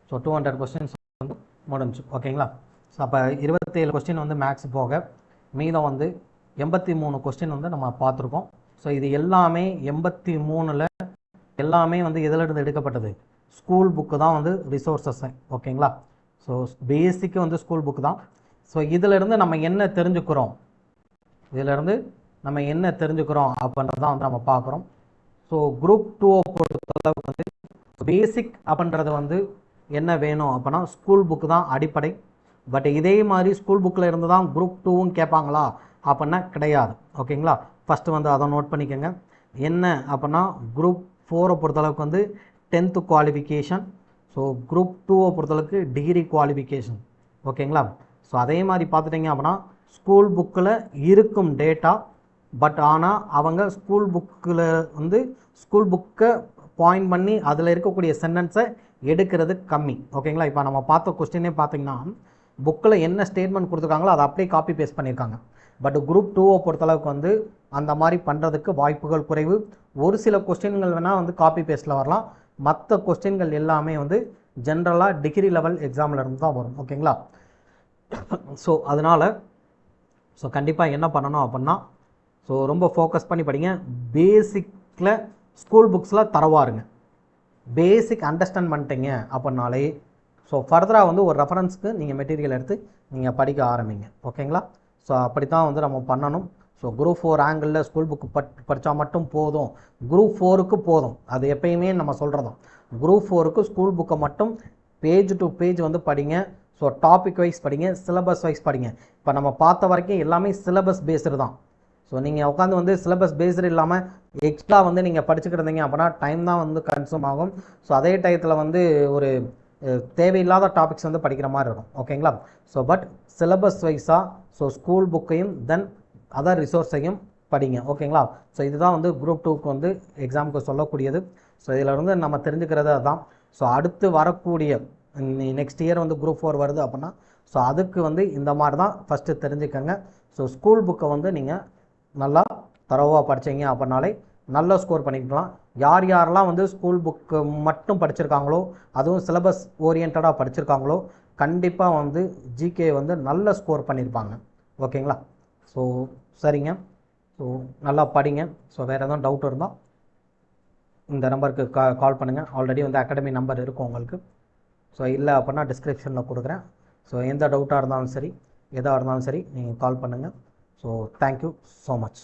ஸோ 200 கொஸ்டின்ஸ் வந்து முடிஞ்சு. ஓகேங்களா? ஸோ அப்போ 27 கொஸ்டின் வந்து மேக்ஸ் போக மீதம் வந்து 83 கொஸ்டின் வந்து நம்ம பார்த்துருக்கோம். ஸோ இது எல்லாமே 83ல் எல்லாமே வந்து இதிலிருந்து எடுக்கப்பட்டது. ஸ்கூல் புக்கு தான் வந்து ரிசோர்ஸஸ். ஓகேங்களா? ஸோ பேசிக்கு வந்து ஸ்கூல் புக்கு தான். ஸோ இதிலிருந்து நம்ம என்ன தெரிஞ்சுக்கிறோம் அப்படின்றது தான் வந்து நம்ம பார்க்குறோம். ஸோ குரூப் 2 பொறுத்தளவுக்கு வந்து பேசிக் அப்படின்றது வந்து என்ன வேணும் அப்படின்னா, ஸ்கூல் புக்கு தான் அடிப்படை. பட் இதே மாதிரி ஸ்கூல் புக்கில் இருந்து தான் குரூப் 2வும் கேட்பாங்களா அப்படின்னா கிடையாது. ஓகேங்களா? ஃபஸ்ட்டு வந்து அதை நோட் பண்ணிக்கோங்க. என்ன அப்படின்னா, குரூப் 4 பொறுத்தளவுக்கு வந்து 10th குவாலிஃபிகேஷன். ஸோ குரூப் 2 பொறுத்தளவுக்கு டிகிரி குவாலிஃபிகேஷன். ஓகேங்களா? ஸோ அதே மாதிரி பார்த்துட்டிங்க அப்படின்னா, ஸ்கூல் புக்கில் இருக்கும் டேட்டா, பட் ஆனால் அவங்க ஸ்கூல் புக்கில் வந்து ஸ்கூல் புக்கை பாயிண்ட் பண்ணி அதில் இருக்கக்கூடிய சென்டென்ஸை எடுக்கிறது கம்மி. ஓகேங்களா? இப்போ நம்ம பார்த்த கொஸ்டினே பார்த்தீங்கன்னா, புக்கில் என்ன ஸ்டேட்மெண்ட் கொடுத்துருக்காங்களோ அதை அப்படியே காப்பி பேஸ்ட் பண்ணியிருக்காங்க. பட் குரூப் 2 பொறுத்தளவுக்கு வந்து அந்த மாதிரி பண்ணுறதுக்கு வாய்ப்புகள் குறைவு. ஒரு சில கொஸ்டின்கள் வேணால் வந்து காப்பி பேஸ்ட்டில் வரலாம். மற்ற கொஸ்டின்கள் எல்லாமே வந்து ஜென்ரலாக டிகிரி லெவல் எக்ஸாமில் இருந்து தான் வரும். ஓகேங்களா? ஸோ அதனால் கண்டிப்பாக என்ன பண்ணணும் அப்படின்னா, ஸோ ரொம்ப ஃபோக்கஸ் பண்ணி படிங்க. பேசிக்கில் ஸ்கூல் புக்ஸில் தரவாருங்க. பேசிக் அண்டர்ஸ்டாண்ட் பண்ணிட்டீங்க அப்படின்னாலே ஸோ ஃபர்தராக வந்து ஒரு ரெஃபரன்ஸ்க்கு நீங்கள் மெட்டீரியல் எடுத்து நீங்கள் படிக்க ஆரம்பிங்க. ஓகேங்களா? ஸோ அப்படி தான் வந்து நம்ம பண்ணணும். ஸோ குரூப் 4 ஆங்கிளில் ஸ்கூல் புக்கு படித்தா மட்டும் போதும். குரூப் 4க்கு போதும். அது எப்பயுமே நம்ம சொல்கிறதும். குரூப் 4க்கு ஸ்கூல் புக்கை மட்டும் பேஜ் டு பேஜ் வந்து படிங்க. ஸோ டாபிக் வைஸ் படிங்க, சிலபஸ் வைஸ் படிங்க. இப்போ நம்ம பார்த்த வரைக்கும் எல்லாமே சிலபஸ் பேஸ்டு தான். ஸோ நீங்கள் உட்காந்து வந்து சிலபஸ் பேஸ்டு இல்லாமல் எக்ஸ்ட்ரா வந்து நீங்கள் படிச்சுக்கிட்டு இருந்தீங்க அப்படின்னா டைம் தான் வந்து கன்சூம் ஆகும். ஸோ அதே டயத்தில் வந்து ஒரு தேவையில்லாத டாபிக்ஸ் வந்து படிக்கிற மாதிரி இருக்கும். ஓகேங்களா? ஸோ பட் சிலபஸ் வைஸாக ஸோ ஸ்கூல் புக்கையும் தென் அதர் ரிசோர்ஸையும் படிங்க. ஓகேங்களா? ஸோ இதுதான் வந்து குரூப் 2க்கு வந்து எக்ஸாமுக்கு சொல்லக்கூடியது. ஸோ இதில் இருந்து நம்ம தெரிஞ்சுக்கிறது அதுதான். ஸோ அடுத்து வரக்கூடிய நெக்ஸ்ட் இயர் வந்து குரூப் 4 வருது அப்படின்னா ஸோ அதுக்கு வந்து இந்த மாதிரி தான் ஃபஸ்ட்டு தெரிஞ்சுக்கங்க. ஸோ ஸ்கூல் புக்கை வந்து நீங்கள் நல்லா தரவாக படித்தீங்க அப்படின்னாலே நல்ல ஸ்கோர் பண்ணிக்கலாம். யாரெல்லாம் வந்து ஸ்கூல் புக்கு மட்டும் படிச்சிருக்காங்களோ, அதுவும் சிலபஸ் ஓரியன்டாக படிச்சிருக்காங்களோ, கண்டிப்பாக வந்து ஜிகே வந்து நல்ல ஸ்கோர் பண்ணியிருப்பாங்க. ஓகேங்களா? ஸோ சரிங்க. ஸோ நல்லா படிங்க. ஸோ வேறு எதுவும் டவுட் இருந்தால் இந்த நம்பருக்கு கால் பண்ணுங்கள். ஆல்ரெடி வந்து அகாடமி நம்பர் இருக்கும் உங்களுக்கு. ஸோ இல்லை அப்படின்னா டிஸ்கிரிப்ஷனில் கொடுக்குறேன். ஸோ எந்த டவுட்டாக இருந்தாலும் சரி, எதாக இருந்தாலும் சரி நீங்கள் கால் பண்ணுங்கள். So thank you so much.